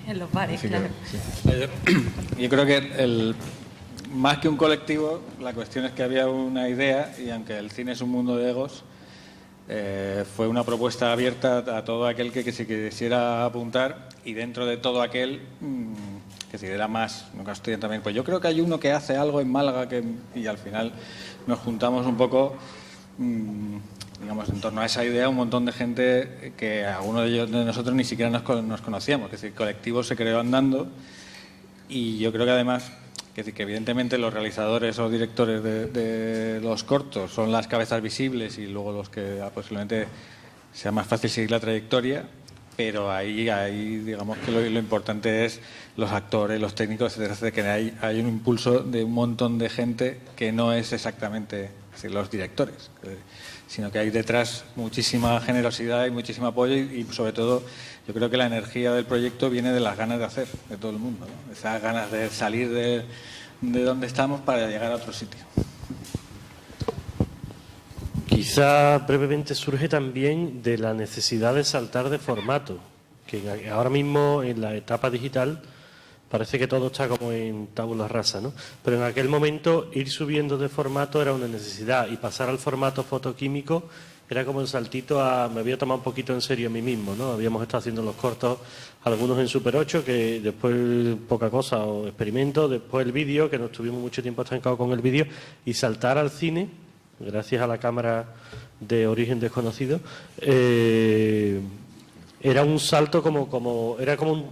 En los bares, Sí, claro. Yo creo que más que un colectivo, la cuestión es que había una idea, y aunque el cine es un mundo de egos, fue una propuesta abierta a todo aquel que se quisiera apuntar, y dentro de todo aquel que se diera más, nunca estoy también, pues yo creo que hay uno que hace algo en Málaga y al final nos juntamos un poco, digamos, en torno a esa idea, un montón de gente que algunos de nosotros ni siquiera nos conocíamos, que el colectivo se creó andando, y yo creo que además que evidentemente los realizadores o directores de los cortos son las cabezas visibles y luego los que posiblemente sea más fácil seguir la trayectoria, pero ahí digamos que lo importante es los actores, los técnicos, etcétera, que hay un impulso de un montón de gente que no es exactamente los directores, sino que hay detrás muchísima generosidad y muchísimo apoyo y sobre todo yo creo que la energía del proyecto viene de las ganas de hacer de todo el mundo, ¿no? Esas ganas de salir de donde estamos para llegar a otro sitio. Quizá brevemente surge también de la necesidad de saltar de formato, que ahora mismo en la etapa digital parece que todo está como en tabula rasa, ¿no? Pero en aquel momento ir subiendo de formato era una necesidad y pasar al formato fotoquímico era como el saltito a... me había tomado un poquito en serio a mí mismo, ¿no? Habíamos estado haciendo los cortos, algunos en Super 8, que después poca cosa, o experimento, después el vídeo, que nos tuvimos mucho tiempo estancados con el vídeo, y saltar al cine, gracias a la cámara de origen desconocido, era un salto era como un...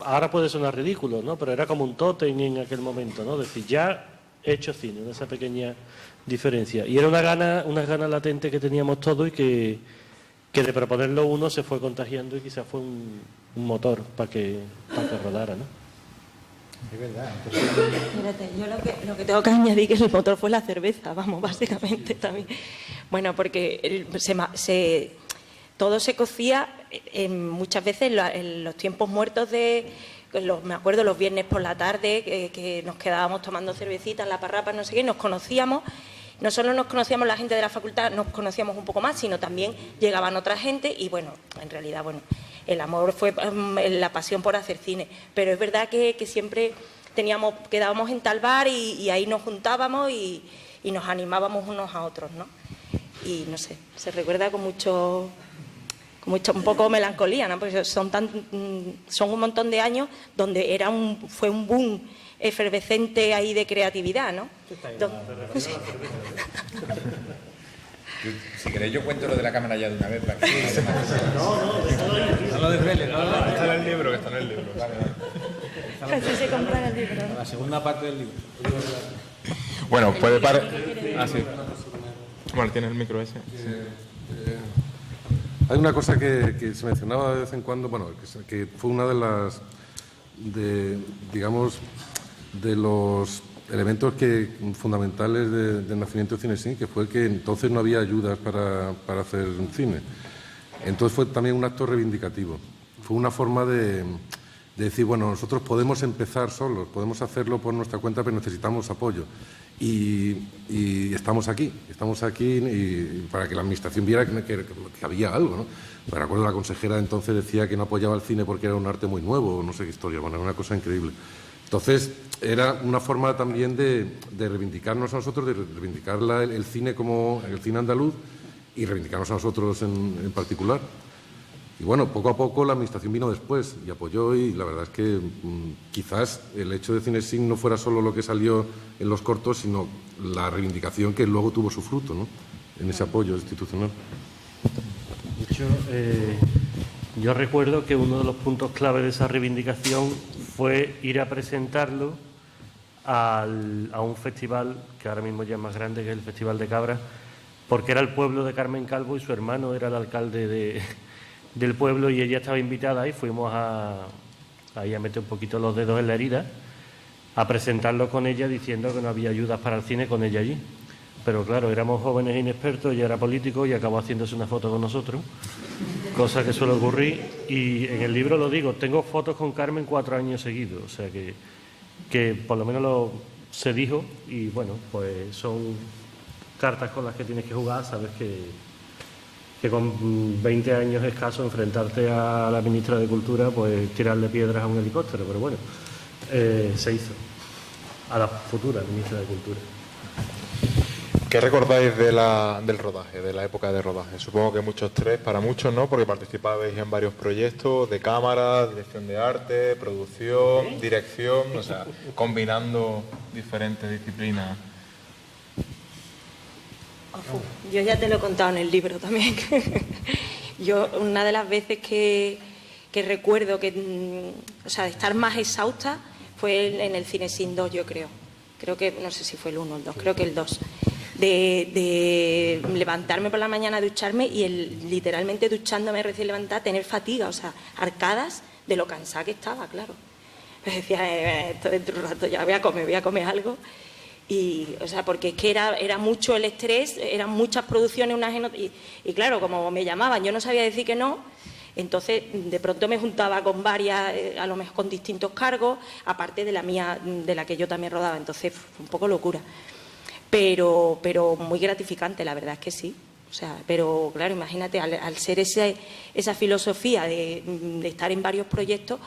ahora puede sonar ridículo, ¿no? Pero era como un tótem en aquel momento, ¿no? Decir, ya he hecho cine, esa pequeña diferencia. Y era unas ganas latentes que teníamos todos y que de proponerlo uno se fue contagiando y quizás fue un motor para que rodara, ¿no? Es verdad. Espérate, yo lo que tengo que añadir que el motor fue la cerveza, vamos, básicamente también. Bueno, porque todo se cocía muchas veces en los tiempos muertos me acuerdo los viernes por la tarde que nos quedábamos tomando cervecita en la parrapa, no sé qué, nos conocíamos. No solo nos conocíamos la gente de la facultad, nos conocíamos un poco más, sino también llegaban otra gente y, bueno, en realidad, bueno, el amor fue la pasión por hacer cine. Pero es verdad que siempre quedábamos en tal bar y ahí nos juntábamos y nos animábamos unos a otros, ¿no? Y, no sé, se recuerda con mucho un poco melancolía, ¿no? Porque son un montón de años donde fue un boom efervescente ahí de creatividad, ¿no? Sí. Si queréis yo cuento lo de la cámara ya de una vez para que... No lo desveles, no. Está en el libro, que está en el libro. Así se compra el libro, ¿no? La segunda parte del libro. Bueno, puede sí. Bueno, tiene el micro ese. Hay una cosa que se mencionaba de vez en cuando, bueno, que fue una de las, digamos, de los elementos fundamentales del nacimiento de Cinesín, que fue que entonces no había ayudas para hacer cine. Entonces fue también un acto reivindicativo. Fue una forma de decir, bueno, nosotros podemos empezar solos, podemos hacerlo por nuestra cuenta, pero necesitamos apoyo. Y estamos aquí y para que la administración viera que había algo, ¿no? Me acuerdo la consejera entonces decía que no apoyaba el cine porque era un arte muy nuevo, no sé qué historia, bueno, era una cosa increíble. Entonces, era una forma también de reivindicarnos a nosotros, de reivindicar el cine como el cine andaluz y reivindicarnos a nosotros en particular. Y bueno, poco a poco la administración vino después y apoyó, y la verdad es que quizás el hecho de Cinesín no fuera solo lo que salió en los cortos, sino la reivindicación que luego tuvo su fruto, ¿no? En ese apoyo institucional. De hecho, yo recuerdo que uno de los puntos clave de esa reivindicación fue ir a presentarlo a un festival que ahora mismo ya es más grande, que es el Festival de Cabra, porque era el pueblo de Carmen Calvo y su hermano era el alcalde del pueblo, y ella estaba invitada y fuimos ahí a meter un poquito los dedos en la herida, a presentarlo con ella diciendo que no había ayudas para el cine con ella allí. Pero claro, éramos jóvenes e inexpertos, ella era político y acabó haciéndose una foto con nosotros. cosa que suele ocurrir. Y en el libro lo digo, tengo fotos con Carmen 4 años seguidos, o sea que por lo menos se dijo, y bueno, pues son cartas con las que tienes que jugar. Sabes que con 20 años escaso enfrentarte a la ministra de Cultura, pues tirarle piedras a un helicóptero, pero bueno, se hizo. A la futura ministra de Cultura. ¿Qué recordáis del rodaje, de la época de rodaje? Supongo que muchos tres, para muchos no, porque participabais en varios proyectos de cámara, dirección de arte, producción, dirección, o sea, combinando diferentes disciplinas. Yo ya te lo he contado en el libro también. Yo, una de las veces que recuerdo de estar más exhausta fue en el Cinesín 2, yo creo. Creo que, no sé si fue el 1 o el 2, creo que el 2. De levantarme por la mañana, ducharme y literalmente duchándome recién levantada, tener fatiga, o sea, arcadas de lo cansada que estaba, claro. Pues decía, esto dentro de un rato ya voy a comer algo. Y, o sea, porque es que era mucho el estrés, eran muchas producciones y claro, como me llamaban, yo no sabía decir que no, entonces de pronto me juntaba con varias, a lo mejor con distintos cargos, aparte de la mía, de la que yo también rodaba, entonces fue un poco locura. Pero muy gratificante, la verdad es que sí. O sea, pero claro, imagínate, al ser esa filosofía de estar en varios proyectos,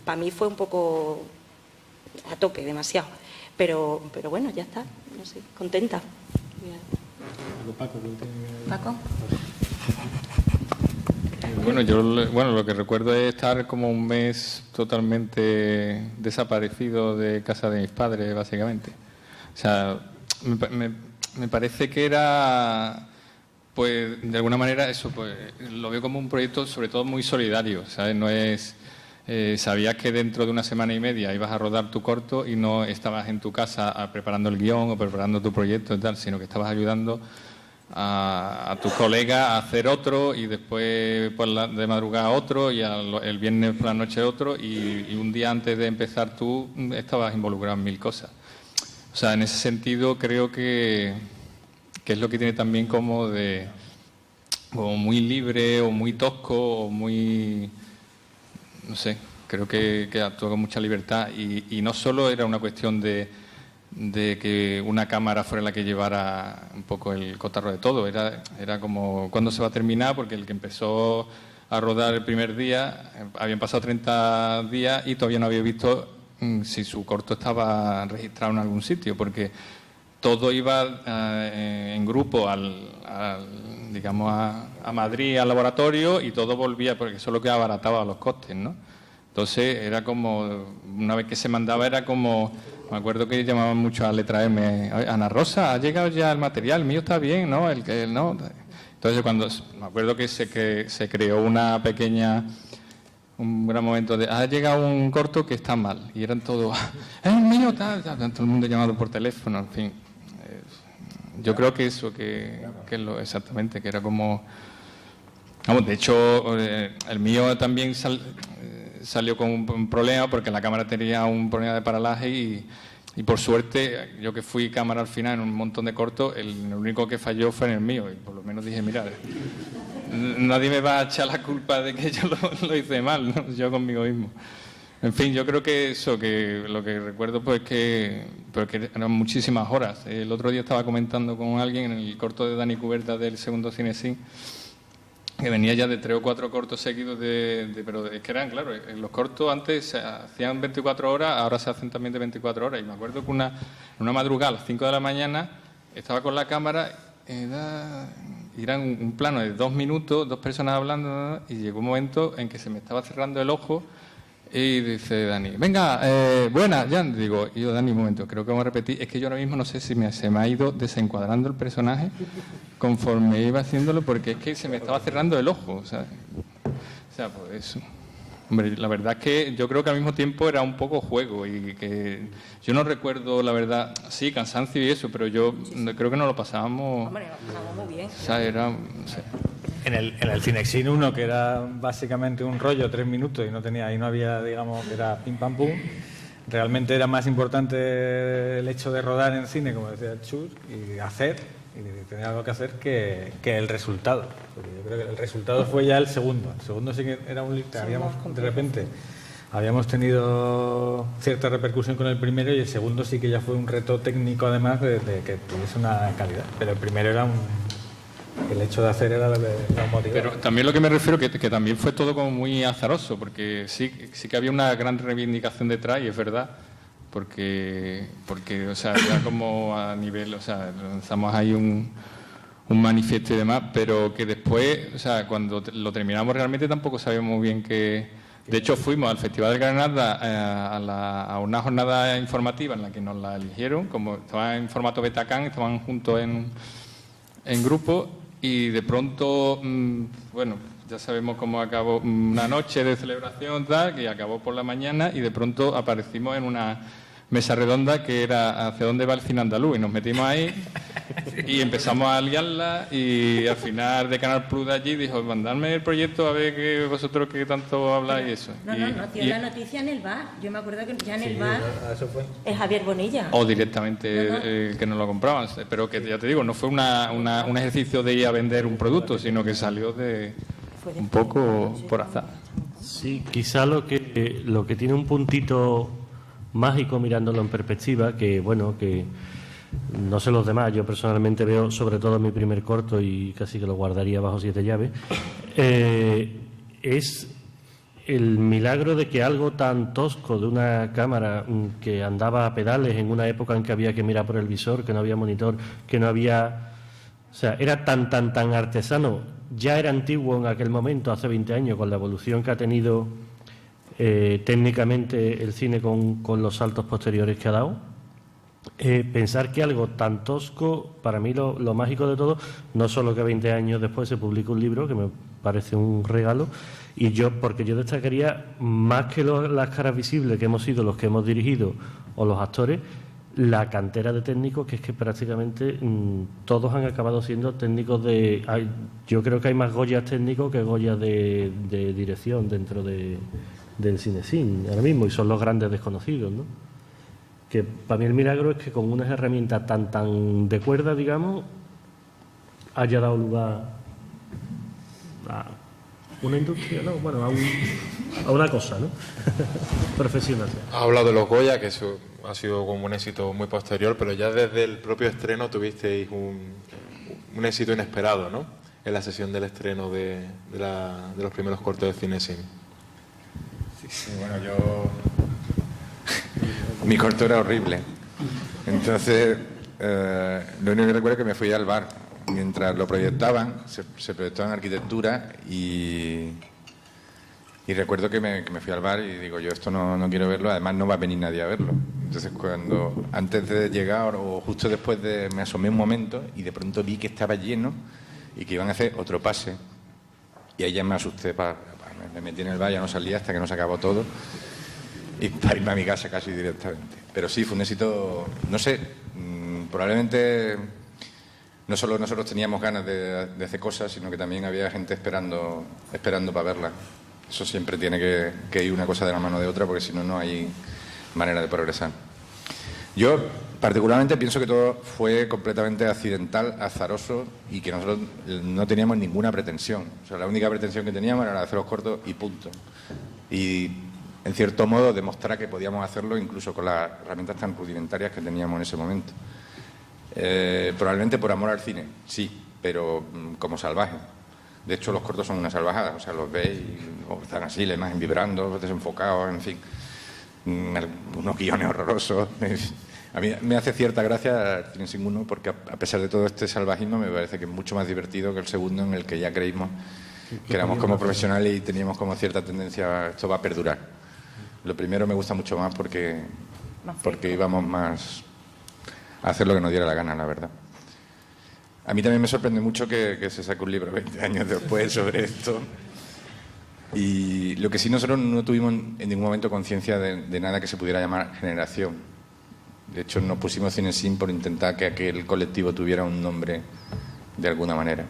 para mí fue un poco a tope, demasiado. Pero bueno, ya está, no sé, contenta. Paco. Bueno, yo lo que recuerdo es estar como un mes totalmente desaparecido de casa de mis padres, básicamente. O sea, me parece que era, pues, de alguna manera eso, pues, lo veo como un proyecto sobre todo muy solidario, ¿sabes? No es... sabías que dentro de una semana y media ibas a rodar tu corto y no estabas en tu casa preparando el guión o preparando tu proyecto y tal, sino que estabas ayudando a tus colegas a hacer otro y después de madrugada otro y el viernes por la noche otro y un día antes de empezar tú estabas involucrado en 1000 cosas. O sea, en ese sentido creo que es lo que tiene también como muy libre o muy tosco o muy... no sé, creo que actuó con mucha libertad y no solo era una cuestión de que una cámara fuera la que llevara un poco el cotarro de todo, era como cuándo se va a terminar, porque el que empezó a rodar el primer día, habían pasado 30 días y todavía no había visto si su corto estaba registrado en algún sitio, porque todo iba en grupo digamos a Madrid, al laboratorio, y todo volvía, porque eso es lo que abarataba los costes, ¿no? Entonces era como, una vez que se mandaba era como, me acuerdo que llamaban mucho a letra M, Ana Rosa, ha llegado ya el material, el mío está bien, ¿no? No. Entonces me acuerdo que se creó un gran momento de, ha llegado un corto que está mal, y eran todos, es el mío, todo el mundo llamado por teléfono, en fin. Yo creo que eso, que es lo exactamente, que era como... Vamos, de hecho, el mío también salió con un problema porque la cámara tenía un problema de paralaje y por suerte, yo que fui cámara al final en un montón de cortos, el único que falló fue en el mío y por lo menos dije, mira, nadie me va a echar la culpa de que yo lo hice mal, ¿no? Yo conmigo mismo. En fin, yo creo que eso, que lo que recuerdo pues que eran muchísimas horas. El otro día estaba comentando con alguien en el corto de Dani Cuberta del segundo Cinesín, que venía ya de 3 o 4 cortos seguidos pero es que eran, claro, los cortos antes se hacían 24 horas, ahora se hacen también de 24 horas. Y me acuerdo que una madrugada a las 5 de la mañana estaba con la cámara, era un plano de 2 minutos, 2 personas hablando, y llegó un momento en que se me estaba cerrando el ojo y dice Dani, venga, buena, ya. Digo, y yo, Dani, un momento, creo que vamos a repetir, es que yo ahora mismo no sé si se me ha ido desencuadrando el personaje conforme iba haciéndolo, porque es que se me estaba cerrando el ojo, o sea, pues eso. Hombre, la verdad es que yo creo que al mismo tiempo era un poco juego y que yo no recuerdo, la verdad, sí, cansancio y eso, pero yo creo que nos lo pasábamos... Hombre, nos pasábamos muy bien. O sea, era... No sé. En el Cinexin 1, que era básicamente un rollo, 3 minutos, y no había, digamos, que era pim pam pum, realmente era más importante el hecho de rodar en cine, como decía el Chus, y hacer, y tenía algo que hacer que el resultado. Porque yo creo que el resultado fue ya el segundo. El segundo sí que era un libro que de repente habíamos tenido cierta repercusión con el primero, y el segundo sí que ya fue un reto técnico, además de que tuviese una calidad. Pero el primero era el hecho de hacer era lo que nos motivaba. Pero también lo que me refiero que también fue todo como muy azaroso, porque sí que había una gran reivindicación detrás, y es verdad, porque o sea, era como a nivel, o sea, lanzamos ahí un manifiesto y demás, pero que después, o sea, cuando lo terminamos realmente tampoco sabíamos bien que... De hecho, fuimos al Festival de Granada a una jornada informativa en la que nos la eligieron, como estaban en formato Betacán, estaban juntos en grupo, y de pronto, bueno, ya sabemos cómo acabó una noche de celebración, tal, que acabó por la mañana, y de pronto aparecimos en una mesa redonda que era ¿hacia dónde va el cine andaluz? Y nos metimos ahí y empezamos a liarla, y al final de Canal Plus de allí dijo, mandadme el proyecto a ver que vosotros que tanto habláis y eso. No, dio la noticia en el bar. Yo me acuerdo que ya en el bar es Javier Bonilla. O directamente que nos lo compraban, pero que ya te digo, no fue un ejercicio de ir a vender un producto, sino que salió de un poco por azar. Sí, quizá lo que tiene un puntito mágico mirándolo en perspectiva, que bueno, que no sé los demás, yo personalmente veo sobre todo mi primer corto y casi que lo guardaría bajo 7 llaves, es el milagro de que algo tan tosco de una cámara que andaba a pedales en una época en que había que mirar por el visor, que no había monitor, que no había... O sea, era tan artesano, ya era antiguo en aquel momento, hace 20 años, con la evolución que ha tenido técnicamente el cine con los saltos posteriores que ha dado. Pensar que algo tan tosco, para mí lo mágico de todo, no solo que 20 años después se publica un libro, que me parece un regalo, porque yo destacaría, más que las caras visibles que hemos sido los que hemos dirigido o los actores, la cantera de técnicos, que es que prácticamente todos han acabado siendo técnicos yo creo que hay más Goyas técnicos que Goyas de dirección dentro del cine ahora mismo, y son los grandes desconocidos, ¿no? Que para mí el milagro es que con unas herramientas tan de cuerda, digamos, haya dado lugar a una industria, ¿no? Bueno, a una cosa, ¿no? Profesional. Ha hablado de los Goya, que eso ha sido como un éxito muy posterior, pero ya desde el propio estreno tuvisteis un éxito inesperado, ¿no? En la sesión del estreno de los primeros cortos de Cinesim. Sí, bueno, mi corto era horrible. Entonces, lo único que recuerdo es que me fui al bar. Mientras lo proyectaban, se proyectaba en arquitectura, y recuerdo que me fui al bar y digo, yo esto no quiero verlo, además no va a venir nadie a verlo. Entonces, antes de llegar o justo después me asomé un momento y de pronto vi que estaba lleno y que iban a hacer otro pase. Y ahí ya me asusté, me metí en el bar, ya no salía hasta que no se acabó todo, y para irme a mi casa casi directamente. Pero sí, fue un éxito, no sé, probablemente no solo nosotros teníamos ganas de hacer cosas, sino que también había gente esperando para verla. Eso siempre tiene que ir una cosa de la mano de otra, porque si no, no hay manera de progresar. Yo particularmente pienso que todo fue completamente accidental, azaroso, y que nosotros no teníamos ninguna pretensión. O sea, la única pretensión que teníamos era la de hacer los cortos y punto. Y, en cierto modo, demostrar que podíamos hacerlo incluso con las herramientas tan rudimentarias que teníamos en ese momento. Probablemente por amor al cine, sí, pero como salvaje. De hecho, los cortos son una salvajada, o sea, los veis y están así, la imagen vibrando, desenfocados, en fin, unos guiones horrorosos. A mí me hace cierta gracia el Cinesim 1, porque a pesar de todo este salvajismo me parece que es mucho más divertido que el segundo, en el que ya creímos que éramos como profesionales y teníamos como cierta tendencia, esto va a perdurar. Lo primero me gusta mucho más porque íbamos más a hacer lo que nos diera la gana, la verdad. A mí también me sorprende mucho que se saque un libro 20 años después sobre esto. Y lo que sí, nosotros no tuvimos en ningún momento conciencia de nada que se pudiera llamar generación. De hecho, nos pusimos Cinesim por intentar que aquel colectivo tuviera un nombre de alguna manera.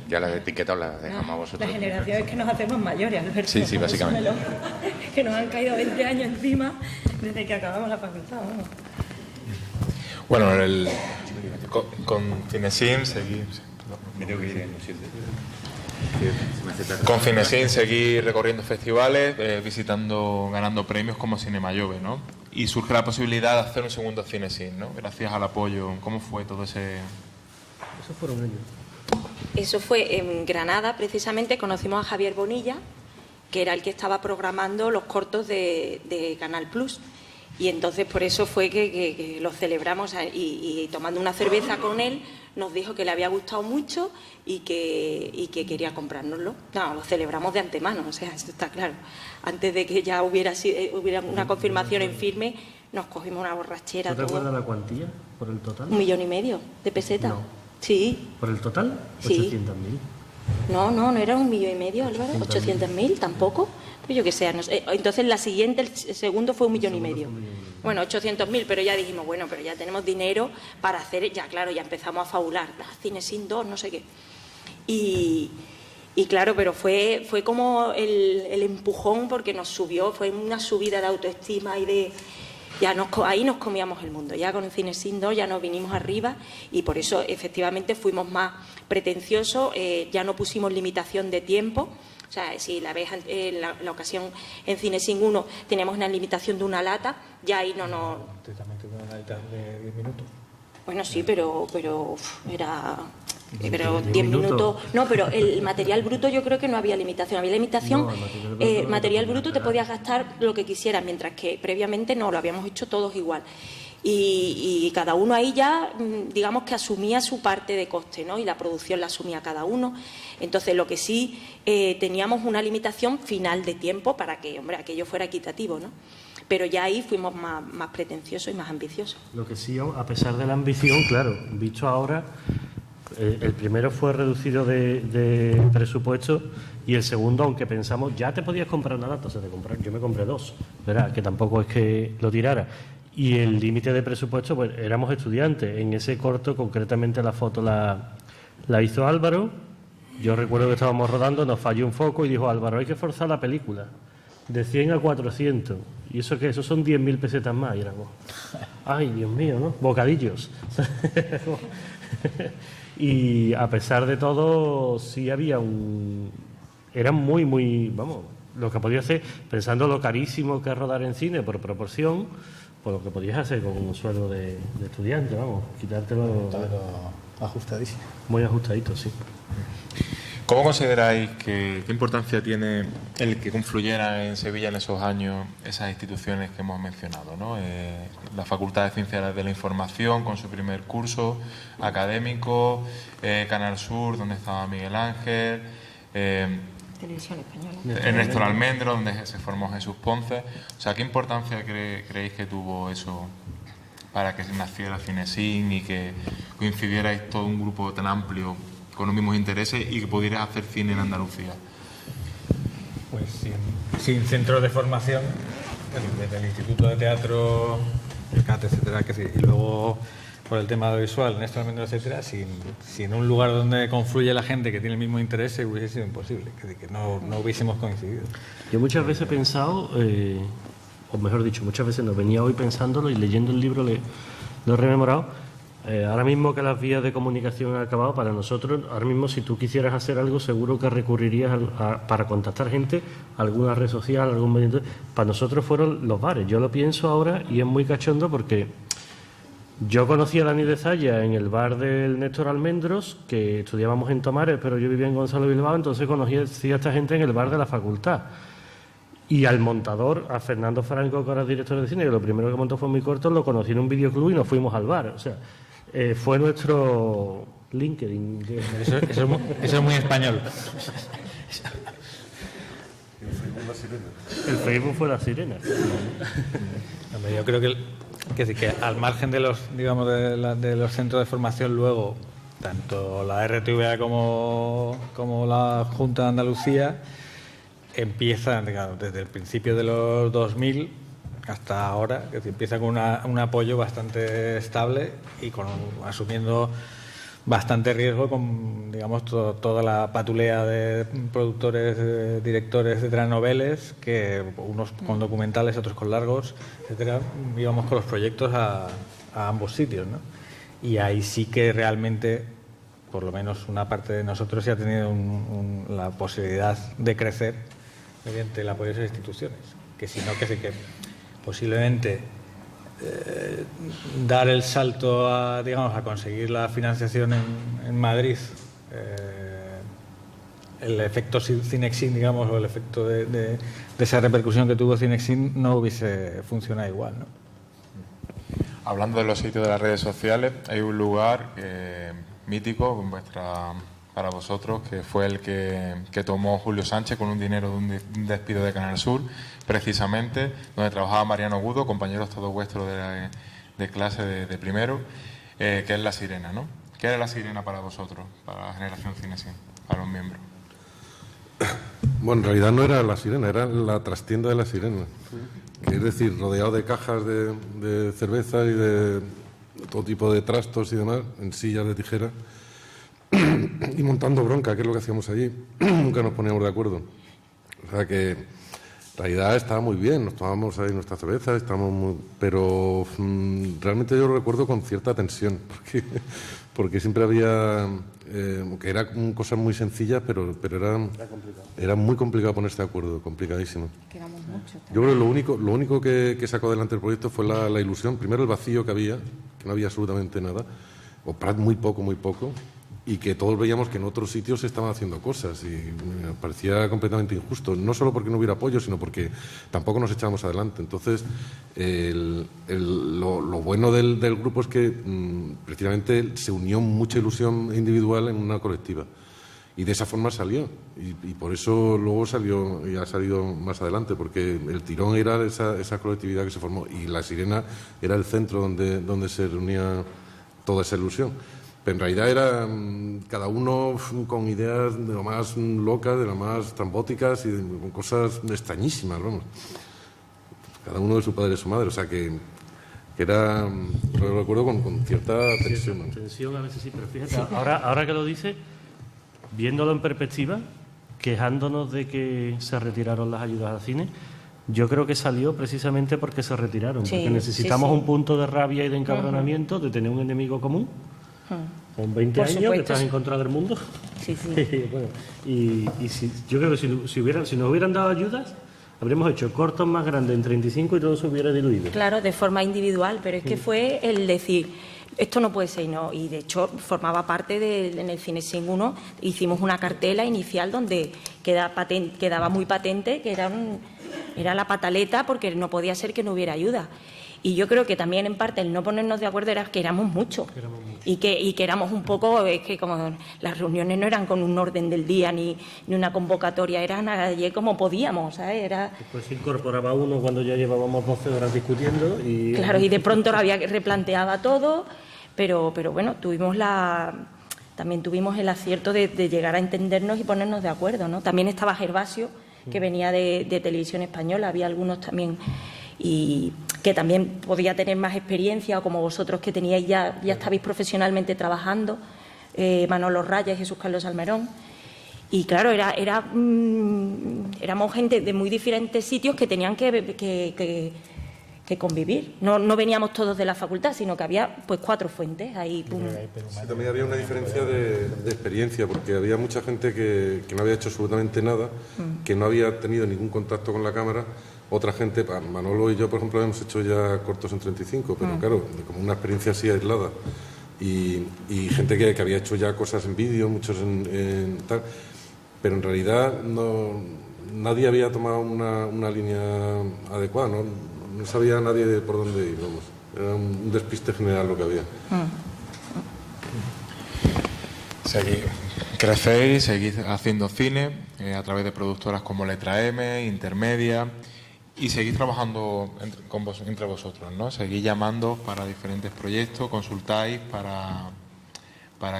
Ya las etiquetas las dejamos a vosotros. La generación es que nos hacemos mayores, Alberto. Sí, básicamente. Que nos han caído 20 años encima desde que acabamos la facultad. Bueno, Con Cinesim seguir... Con Cinesim seguir recorriendo festivales, visitando, ganando premios como Cinema Jove, ¿no? Y surge la posibilidad de hacer un segundo Cinesim, ¿no? Gracias al apoyo. ¿Cómo fue todo ese...? Eso fueron ellos. Eso fue en Granada, precisamente, conocimos a Javier Bonilla, que era el que estaba programando los cortos de Canal Plus. Y entonces por eso fue que lo celebramos y tomando una cerveza con él nos dijo que le había gustado mucho y que quería comprárnoslo. No, lo celebramos de antemano, o sea, eso está claro. Antes de que ya hubiera una confirmación en firme, nos cogimos una borrachera. ¿Tú te acuerdas la cuantía por el total? 1,5 millones de pesetas. No. Sí. ¿Por el total? Sí. 800.000. No era 1,5 millones, Álvaro. 800.000, tampoco. Pues yo que sé. No sé. Entonces la siguiente, el segundo fue 1,5 millones. Bueno, 800.000, pero ya dijimos, bueno, pero ya tenemos dinero para hacer, ya claro, ya empezamos a fabular. Cinesim 2, no sé qué. Y claro, pero fue como el empujón porque nos subió, fue una subida de autoestima y de... ahí nos comíamos el mundo, ya con el Cinesim 2 ya nos vinimos arriba y por eso efectivamente fuimos más pretenciosos, ya no pusimos limitación de tiempo. O sea, si la ves en la ocasión en Cinesim 1 teníamos una limitación de una lata, ya ahí no... También tuve una lata de 10 minutos. Bueno, sí, pero era... Pero 10 minutos... No, pero el material bruto yo creo que no había limitación. Había limitación, no, material bruto te podías gastar lo que quisieras, mientras que previamente no, lo habíamos hecho todos igual. Y cada uno ahí ya, digamos que asumía su parte de coste, ¿no? Y la producción la asumía cada uno. Entonces, lo que sí teníamos una limitación final de tiempo para que, hombre, aquello fuera equitativo, ¿no? Pero ya ahí fuimos más pretenciosos y más ambiciosos. Lo que sí, a pesar de la ambición, claro, visto ahora, el primero fue reducido de presupuesto y el segundo, aunque pensamos, ya te podías comprar una lata, yo me compré 2, ¿verdad? Que tampoco es que lo tirara. Y el límite de presupuesto, pues éramos estudiantes. En ese corto, concretamente la foto la hizo Álvaro. Yo recuerdo que estábamos rodando, nos falló un foco y dijo Álvaro, hay que forzar la película de 100 a 400. ¿Y eso qué? Eso son 10.000 pesetas más. Y éramos, ay, Dios mío, ¿no? Bocadillos. Y a pesar de todo, sí había era muy, vamos, lo que podía hacer, pensando lo carísimo que es rodar en cine por proporción, por lo que podías hacer con un sueldo de estudiante, vamos, quitártelo... Ajustadísimo. Muy ajustadito, sí. ¿Cómo consideráis qué importancia tiene el que confluyeran en Sevilla en esos años esas instituciones que hemos mencionado, ¿no? La Facultad de Ciencias de la Información con su primer curso académico, Canal Sur, donde estaba Miguel Ángel, Televisión Española, Ernesto Almendro, donde se formó Jesús Ponce? O sea, ¿qué importancia creéis que tuvo eso para que naciera Cinesim y que coincidierais todo un grupo tan amplio con los mismos intereses y que pudieras hacer cine en Andalucía? Pues sin centros de formación, desde el Instituto de Teatro, el CAT, etcétera, y luego por el tema audiovisual, Ernesto Almendro, etcétera, sin un lugar donde confluye la gente que tiene el mismo interés, hubiese sido imposible, que no hubiésemos coincidido. Yo muchas veces he pensado, o mejor dicho, muchas veces no, venía hoy pensándolo y leyendo el libro lo he rememorado. Ahora mismo que las vías de comunicación han acabado, para nosotros, ahora mismo si tú quisieras hacer algo, seguro que recurrirías para contactar gente a alguna red social, algún medio. Para nosotros fueron los bares. Yo lo pienso ahora y es muy cachondo porque yo conocí a Dani de Zaya en el bar del Néstor Almendros, que estudiábamos en Tomares, pero yo vivía en Gonzalo Bilbao, entonces conocí a esta gente en el bar de la facultad. Y al montador, a Fernando Franco, que ahora es director de cine, que lo primero que montó fue muy corto, lo conocí en un videoclub y nos fuimos al bar. O sea, fue nuestro LinkedIn. Eso es muy español. El Facebook fue la sirena. Hombre, yo creo que al margen de los, digamos, de los centros de formación, luego tanto la RTVA como la Junta de Andalucía empiezan, digamos, desde el principio de los 2000 hasta ahora, que empieza con un apoyo bastante estable y asumiendo bastante riesgo con, digamos, toda la patulea de productores, directores de telenovelas, que unos con documentales, otros con largos, etcétera, íbamos con los proyectos a ambos sitios, ¿no? y ahí sí que realmente, por lo menos una parte de nosotros, sí ha tenido la posibilidad de crecer mediante el apoyo de esas instituciones, que si no, que posiblemente dar el salto a conseguir la financiación en Madrid, el efecto Cinexin, digamos, o el efecto de esa repercusión que tuvo Cinexin no hubiese funcionado igual, ¿no? Hablando de los sitios de las redes sociales, hay un lugar mítico para vosotros, que fue el que tomó Julio Sánchez con un dinero de un despido de Canal Sur, precisamente donde trabajaba Mariano Agudo, compañeros todos vuestros de clase de primero, que es La Sirena, ¿no? ¿Qué era La Sirena para vosotros, para la generación Cinexin, para los miembros? Bueno, en realidad no era La Sirena, era la trastienda de La Sirena. Es decir, rodeado de cajas de cerveza y de todo tipo de trastos y demás, en sillas de tijera, y montando bronca, que es lo que hacíamos allí. Nunca nos poníamos de acuerdo. O sea que en realidad estaba muy bien, nos tomábamos ahí nuestra cerveza, pero realmente yo lo recuerdo con cierta tensión, porque siempre había, que eran cosas muy sencillas, pero era muy complicado ponerse de acuerdo, complicadísimo. Quedamos mucho. Yo creo que lo único que sacó adelante el proyecto fue la ilusión, primero el vacío que no había absolutamente nada, o muy poco, y que todos veíamos que en otros sitios se estaban haciendo cosas, y me parecía completamente injusto, no solo porque no hubiera apoyo, sino porque tampoco nos echábamos adelante. Entonces, lo bueno del grupo es que precisamente se unió mucha ilusión individual en una colectiva, y de esa forma salió, y por eso luego salió y ha salido más adelante, porque el tirón era esa colectividad que se formó, y La Sirena era el centro donde se reunía toda esa ilusión. Pero en realidad era cada uno con ideas de lo más locas, de lo más trambóticas y con cosas extrañísimas, vamos. Cada uno de su padre y de su madre, o sea que era, lo recuerdo con cierta tensión. Sí, tensión a veces sí, pero fíjate, ahora que lo dice, viéndolo en perspectiva, quejándonos de que se retiraron las ayudas al cine, yo creo que salió precisamente porque se retiraron, porque necesitamos un punto de rabia y de encabronamiento, de tener un enemigo común. Con 20 años que estás en contra del mundo. Sí, sí. Bueno, yo creo que si nos hubieran dado ayudas, habríamos hecho cortos más grandes en 35 y todo se hubiera diluido. Claro, de forma individual, pero es que fue el decir, esto no puede ser, no. Y de hecho formaba parte en el Cinexin 1, hicimos una cartela inicial donde quedaba muy patente que era la pataleta, porque no podía ser que no hubiera ayuda. Y yo creo que también en parte el no ponernos de acuerdo era que éramos muchos y que éramos un poco, es que como las reuniones no eran con un orden del día ni una convocatoria, eran allí como podíamos, ¿sabes? Después se incorporaba uno cuando ya llevábamos 12 horas discutiendo y... Claro, y de pronto replanteaba todo, pero bueno, también tuvimos el acierto de llegar a entendernos y ponernos de acuerdo, ¿no? También estaba Gervasio, que venía de Televisión Española, había algunos también y que también podía tener más experiencia, o como vosotros que teníais ya estabais profesionalmente trabajando, Manolo Raya y Jesús Carlos Almerón. Y claro, éramos gente de muy diferentes sitios que tenían que convivir. No veníamos todos de la facultad, sino que había pues 4 fuentes ahí. Sí, también había una diferencia de experiencia, porque había mucha gente que no había hecho absolutamente nada, que no había tenido ningún contacto con la cámara. Otra gente, Manolo y yo, por ejemplo, hemos hecho ya cortos en 35, pero claro, como una experiencia así aislada. Y gente que había hecho ya cosas en vídeo, muchos en tal, pero en realidad nadie había tomado una línea adecuada, no sabía nadie por dónde ir, vamos. Era un despiste general lo que había. Crecéis, seguís haciendo cine a través de productoras como Letra M, Intermedia, y seguís trabajando entre vosotros, ¿no? Seguís llamando para diferentes proyectos, consultáis para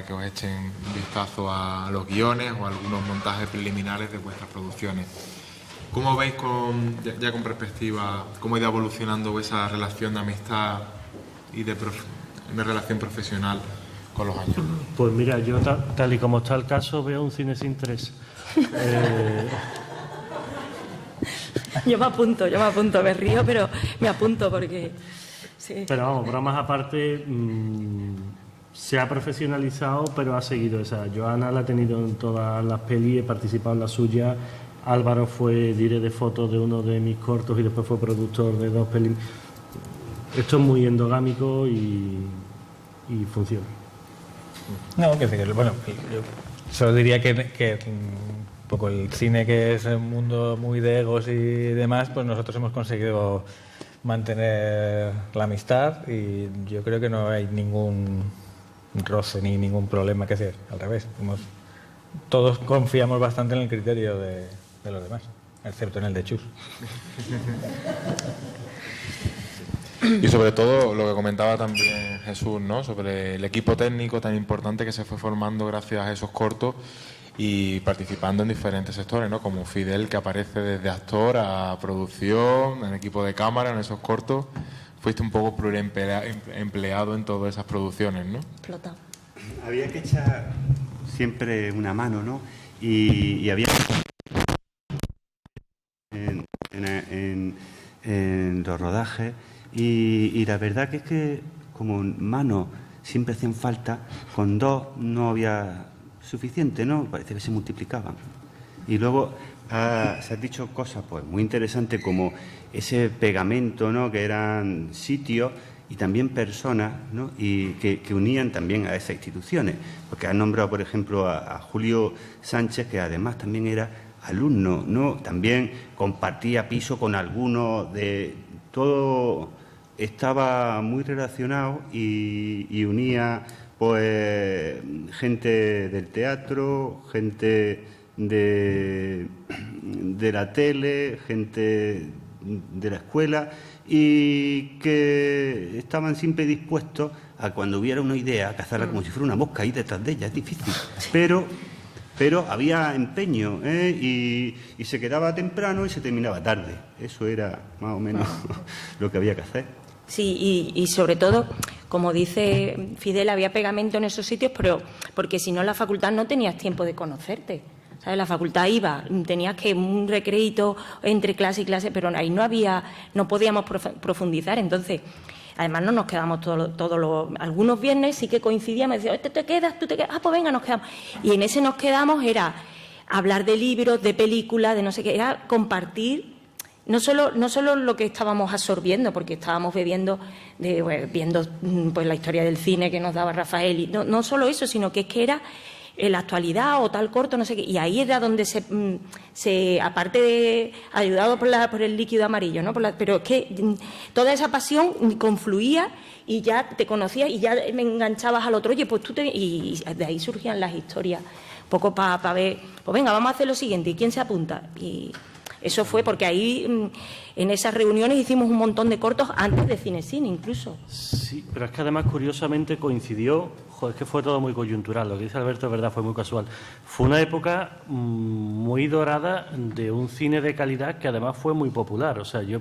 que os echen un vistazo a los guiones o a algunos montajes preliminares de vuestras producciones. ¿Cómo veis ya con perspectiva cómo ha ido evolucionando esa relación de amistad y de relación profesional con los años? Pues mira, yo tal y como está el caso veo un Cinexin 3. Yo me apunto, me río, pero me apunto porque... Sí. Pero vamos, bromas aparte, se ha profesionalizado, pero ha seguido esa. Joana la ha tenido en todas las pelis, he participado en la suya. Álvaro fue director de fotos de uno de mis cortos y después fue productor de 2 pelis. Esto es muy endogámico y funciona. No, que bueno, yo solo diría que un poco el cine, que es un mundo muy de egos y demás, pues nosotros hemos conseguido mantener la amistad y yo creo que no hay ningún roce ni ningún problema que hacer. Al revés, todos confiamos bastante en el criterio de los demás, excepto en el de Chus. Y sobre todo lo que comentaba también Jesús, ¿no? Sobre el equipo técnico tan importante que se fue formando gracias a esos cortos y participando en diferentes sectores, ¿no? Como Fidel, que aparece desde actor a producción, en equipo de cámara, en esos cortos. Fuiste un poco pluriempleado en todas esas producciones, ¿no? Explotado. Había que echar siempre una mano, ¿no? Y había en los rodajes y la verdad que es que como manos siempre hacían falta, con 2 no había suficiente, ¿no? Parece que se multiplicaban. Y luego se han dicho cosas pues muy interesantes como ese pegamento, ¿no? Que eran sitios y también personas, ¿no? Y que unían también a esas instituciones. Porque han nombrado, por ejemplo, a Julio Sánchez, que además también era alumno, ¿no? También compartía piso con algunos de todo, estaba muy relacionado y unía pues gente del teatro, gente de la tele, gente de la escuela y que estaban siempre dispuestos a cuando hubiera una idea a cazarla como si fuera una mosca ahí detrás de ella. Es difícil, pero había empeño, y se quedaba temprano y se terminaba tarde. Eso era más o menos lo que había que hacer. Sí, y sobre todo, como dice Fidel, había pegamento en esos sitios, pero porque si no en la facultad no tenías tiempo de conocerte. ¿Sabes? La facultad iba, tenías que un recreíto entre clase y clase, pero ahí no podíamos profundizar. Entonces, además no nos quedamos algunos viernes sí que coincidíamos, decíamos, tú te quedas, pues venga, nos quedamos. Y en ese nos quedamos era hablar de libros, de películas, de no sé qué, era compartir. No solo lo que estábamos absorbiendo, porque estábamos viendo pues, la historia del cine que nos daba Rafael, y no solo eso, sino que es que era la actualidad o tal corto, no sé qué, y ahí era donde se aparte de ayudado por el líquido amarillo, ¿no? Pero es que toda esa pasión confluía y ya te conocías y ya me enganchabas al otro, oye, pues y de ahí surgían las historias, un poco para ver, pues venga, vamos a hacer lo siguiente, ¿y quién se apunta? Y eso fue porque ahí, en esas reuniones, hicimos un montón de cortos antes de Cinecine, incluso. Sí, pero es que además, curiosamente, coincidió, es que fue todo muy coyuntural, lo que dice Alberto es verdad, fue muy casual. Fue una época muy dorada de un cine de calidad que además fue muy popular. O sea, yo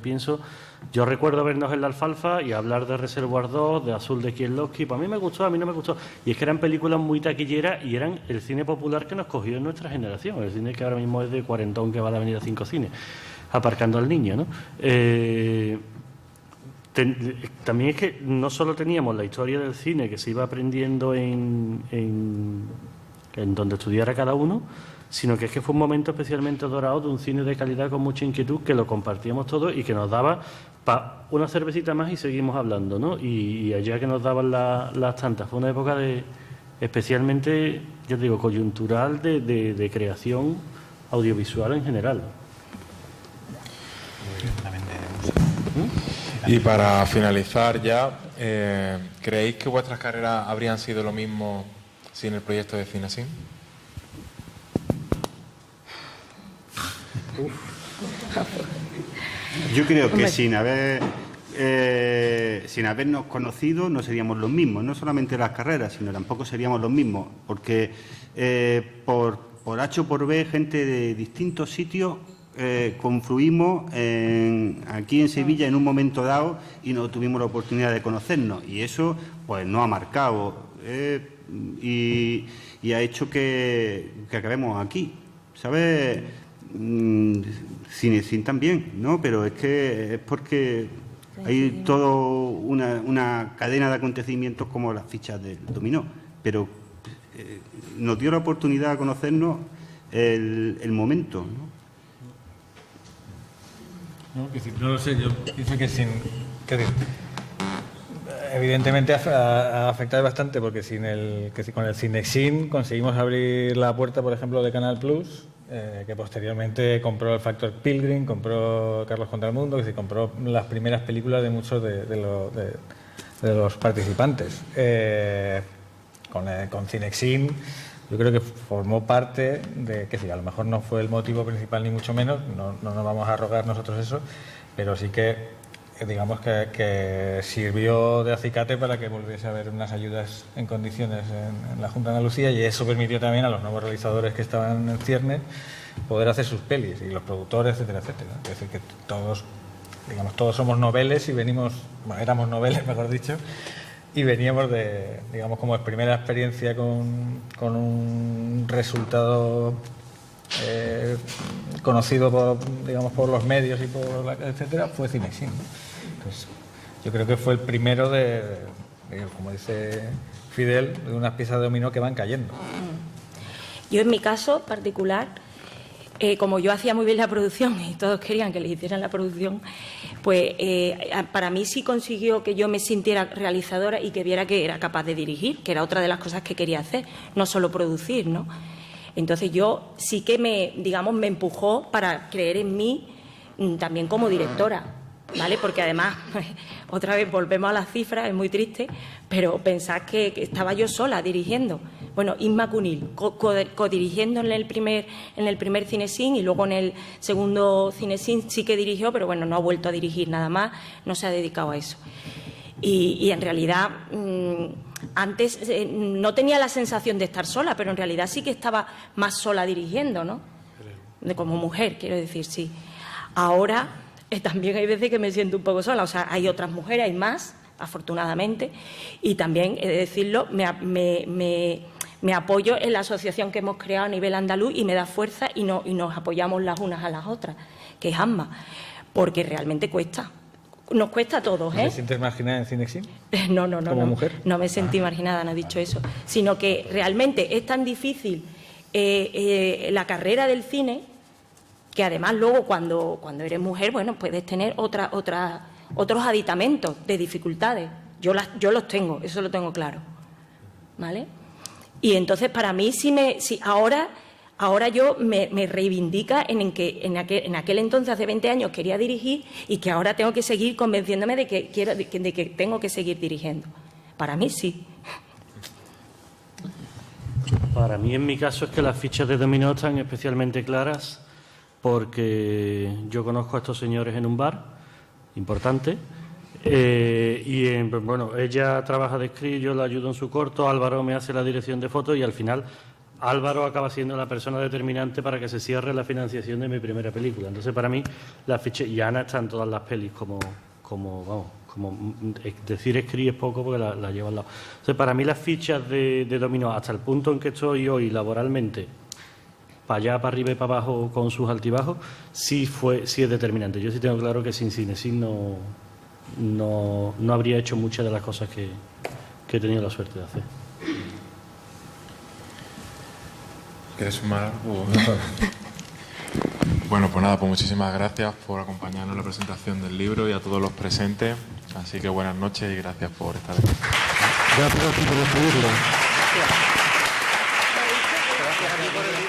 recuerdo vernos en La Alfalfa y hablar de Reservoir 2, de Azul de Kieslowski, pues a mí me gustó, a mí no me gustó. Y es que eran películas muy taquilleras y eran el cine popular que nos cogió en nuestra generación, el cine que ahora mismo es de cuarentón que va a la Avenida 5 Cine, aparcando al niño, ¿no? También es que no solo teníamos la historia del cine que se iba aprendiendo en donde estudiara cada uno, sino que es que fue un momento especialmente dorado de un cine de calidad con mucha inquietud que lo compartíamos todos y que nos daba una cervecita más y seguimos hablando, ¿no? Y allá que nos daban las tantas. Fue una época especialmente, yo digo, coyuntural de creación audiovisual en general. Y para finalizar ya, ¿creéis que vuestras carreras habrían sido lo mismo sin el proyecto de Cinecine? Yo creo que sin habernos conocido no seríamos los mismos, no solamente las carreras, sino tampoco seríamos los mismos, porque por H o por B, gente de distintos sitios confluimos aquí en Sevilla en un momento dado y no tuvimos la oportunidad de conocernos, y eso pues nos ha marcado y ha hecho que acabemos aquí, ¿sabes? Cinecine también, ¿no? Pero es porque Hay toda una cadena de acontecimientos como las fichas del dominó, pero nos dio la oportunidad de conocernos el momento, ¿no? No lo sé, yo pienso que evidentemente ha afectado bastante, porque con el Cinexin conseguimos abrir la puerta, por ejemplo, de Canal Plus, que posteriormente compró el Factor Pilgrim, compró Carlos contra el Mundo, que se compró las primeras películas de muchos de los participantes. Con Cinexin yo creo que formó parte de, que sí, a lo mejor no fue el motivo principal ni mucho menos, no nos vamos a arrogar nosotros eso, pero sí que digamos que sirvió de acicate para que volviese a haber unas ayudas en condiciones en la Junta de Andalucía, y eso permitió también a los nuevos realizadores que estaban en ciernes poder hacer sus pelis, y los productores, etcétera, etcétera. Es decir, que todos somos noveles y éramos noveles, mejor dicho, y veníamos de, digamos, como primera experiencia con un resultado conocido por los medios y etcétera, fue Cinexin, ¿no? Entonces, yo creo que fue el primero como dice Fidel, de unas piezas de dominó que van cayendo. Yo, en mi caso particular, como yo hacía muy bien la producción y todos querían que les hicieran la producción, pues para mí sí consiguió que yo me sintiera realizadora y que viera que era capaz de dirigir, que era otra de las cosas que quería hacer, no solo producir, ¿no? Entonces yo sí que me empujó para creer en mí también como directora, ¿vale? Porque además, otra vez volvemos a las cifras, es muy triste, pero pensad que estaba yo sola dirigiendo. Bueno, Isma Cunil, codirigiendo en el primer Cinexin, y luego en el segundo Cinexin sí que dirigió, pero bueno, no ha vuelto a dirigir nada más, no se ha dedicado a eso. Y en realidad, antes no tenía la sensación de estar sola, pero en realidad sí que estaba más sola dirigiendo, ¿no? Como mujer, quiero decir, sí. Ahora también hay veces que me siento un poco sola, o sea, hay otras mujeres, hay más, afortunadamente, y también, he de decirlo, me apoyo en la asociación que hemos creado a nivel andaluz y me da fuerza y nos apoyamos las unas a las otras, que es ASMA, porque realmente cuesta. Nos cuesta a todos, ¿eh? ¿Te sientes marginada en Cinexin? No. ¿Como mujer? No me sentí marginada, no he dicho eso. Sino que realmente es tan difícil la carrera del cine, que además luego cuando eres mujer, bueno, puedes tener otros aditamentos de dificultades. Yo los tengo, eso lo tengo claro, ¿vale? Y entonces para mí ahora yo me reivindica en que en aquel entonces, hace 20 años, quería dirigir, y que ahora tengo que seguir convenciéndome de que tengo que seguir dirigiendo. Para mí sí. Para mí, en mi caso, es que las fichas de dominó están especialmente claras, porque yo conozco a estos señores en un bar importante, bueno, ella trabaja de script, yo la ayudo en su corto, Álvaro me hace la dirección de fotos, y al final Álvaro acaba siendo la persona determinante para que se cierre la financiación de mi primera película. Entonces, para mí, las fichas, y Ana está en todas las pelis, como decir script es poco, porque la llevo al lado. Entonces, para mí, las fichas de dominó, hasta el punto en que estoy hoy laboralmente, para allá, para arriba y para abajo, con sus altibajos, sí es determinante. Yo sí tengo claro que sin Cinexin no habría hecho muchas de las cosas que he tenido la suerte de hacer. ¿Quieres sumar algo? Bueno, pues nada, pues muchísimas gracias por acompañarnos en la presentación del libro y a todos los presentes. Así que buenas noches y gracias por estar aquí. Gracias a ti por recibirlo. Gracias a ti por el libro.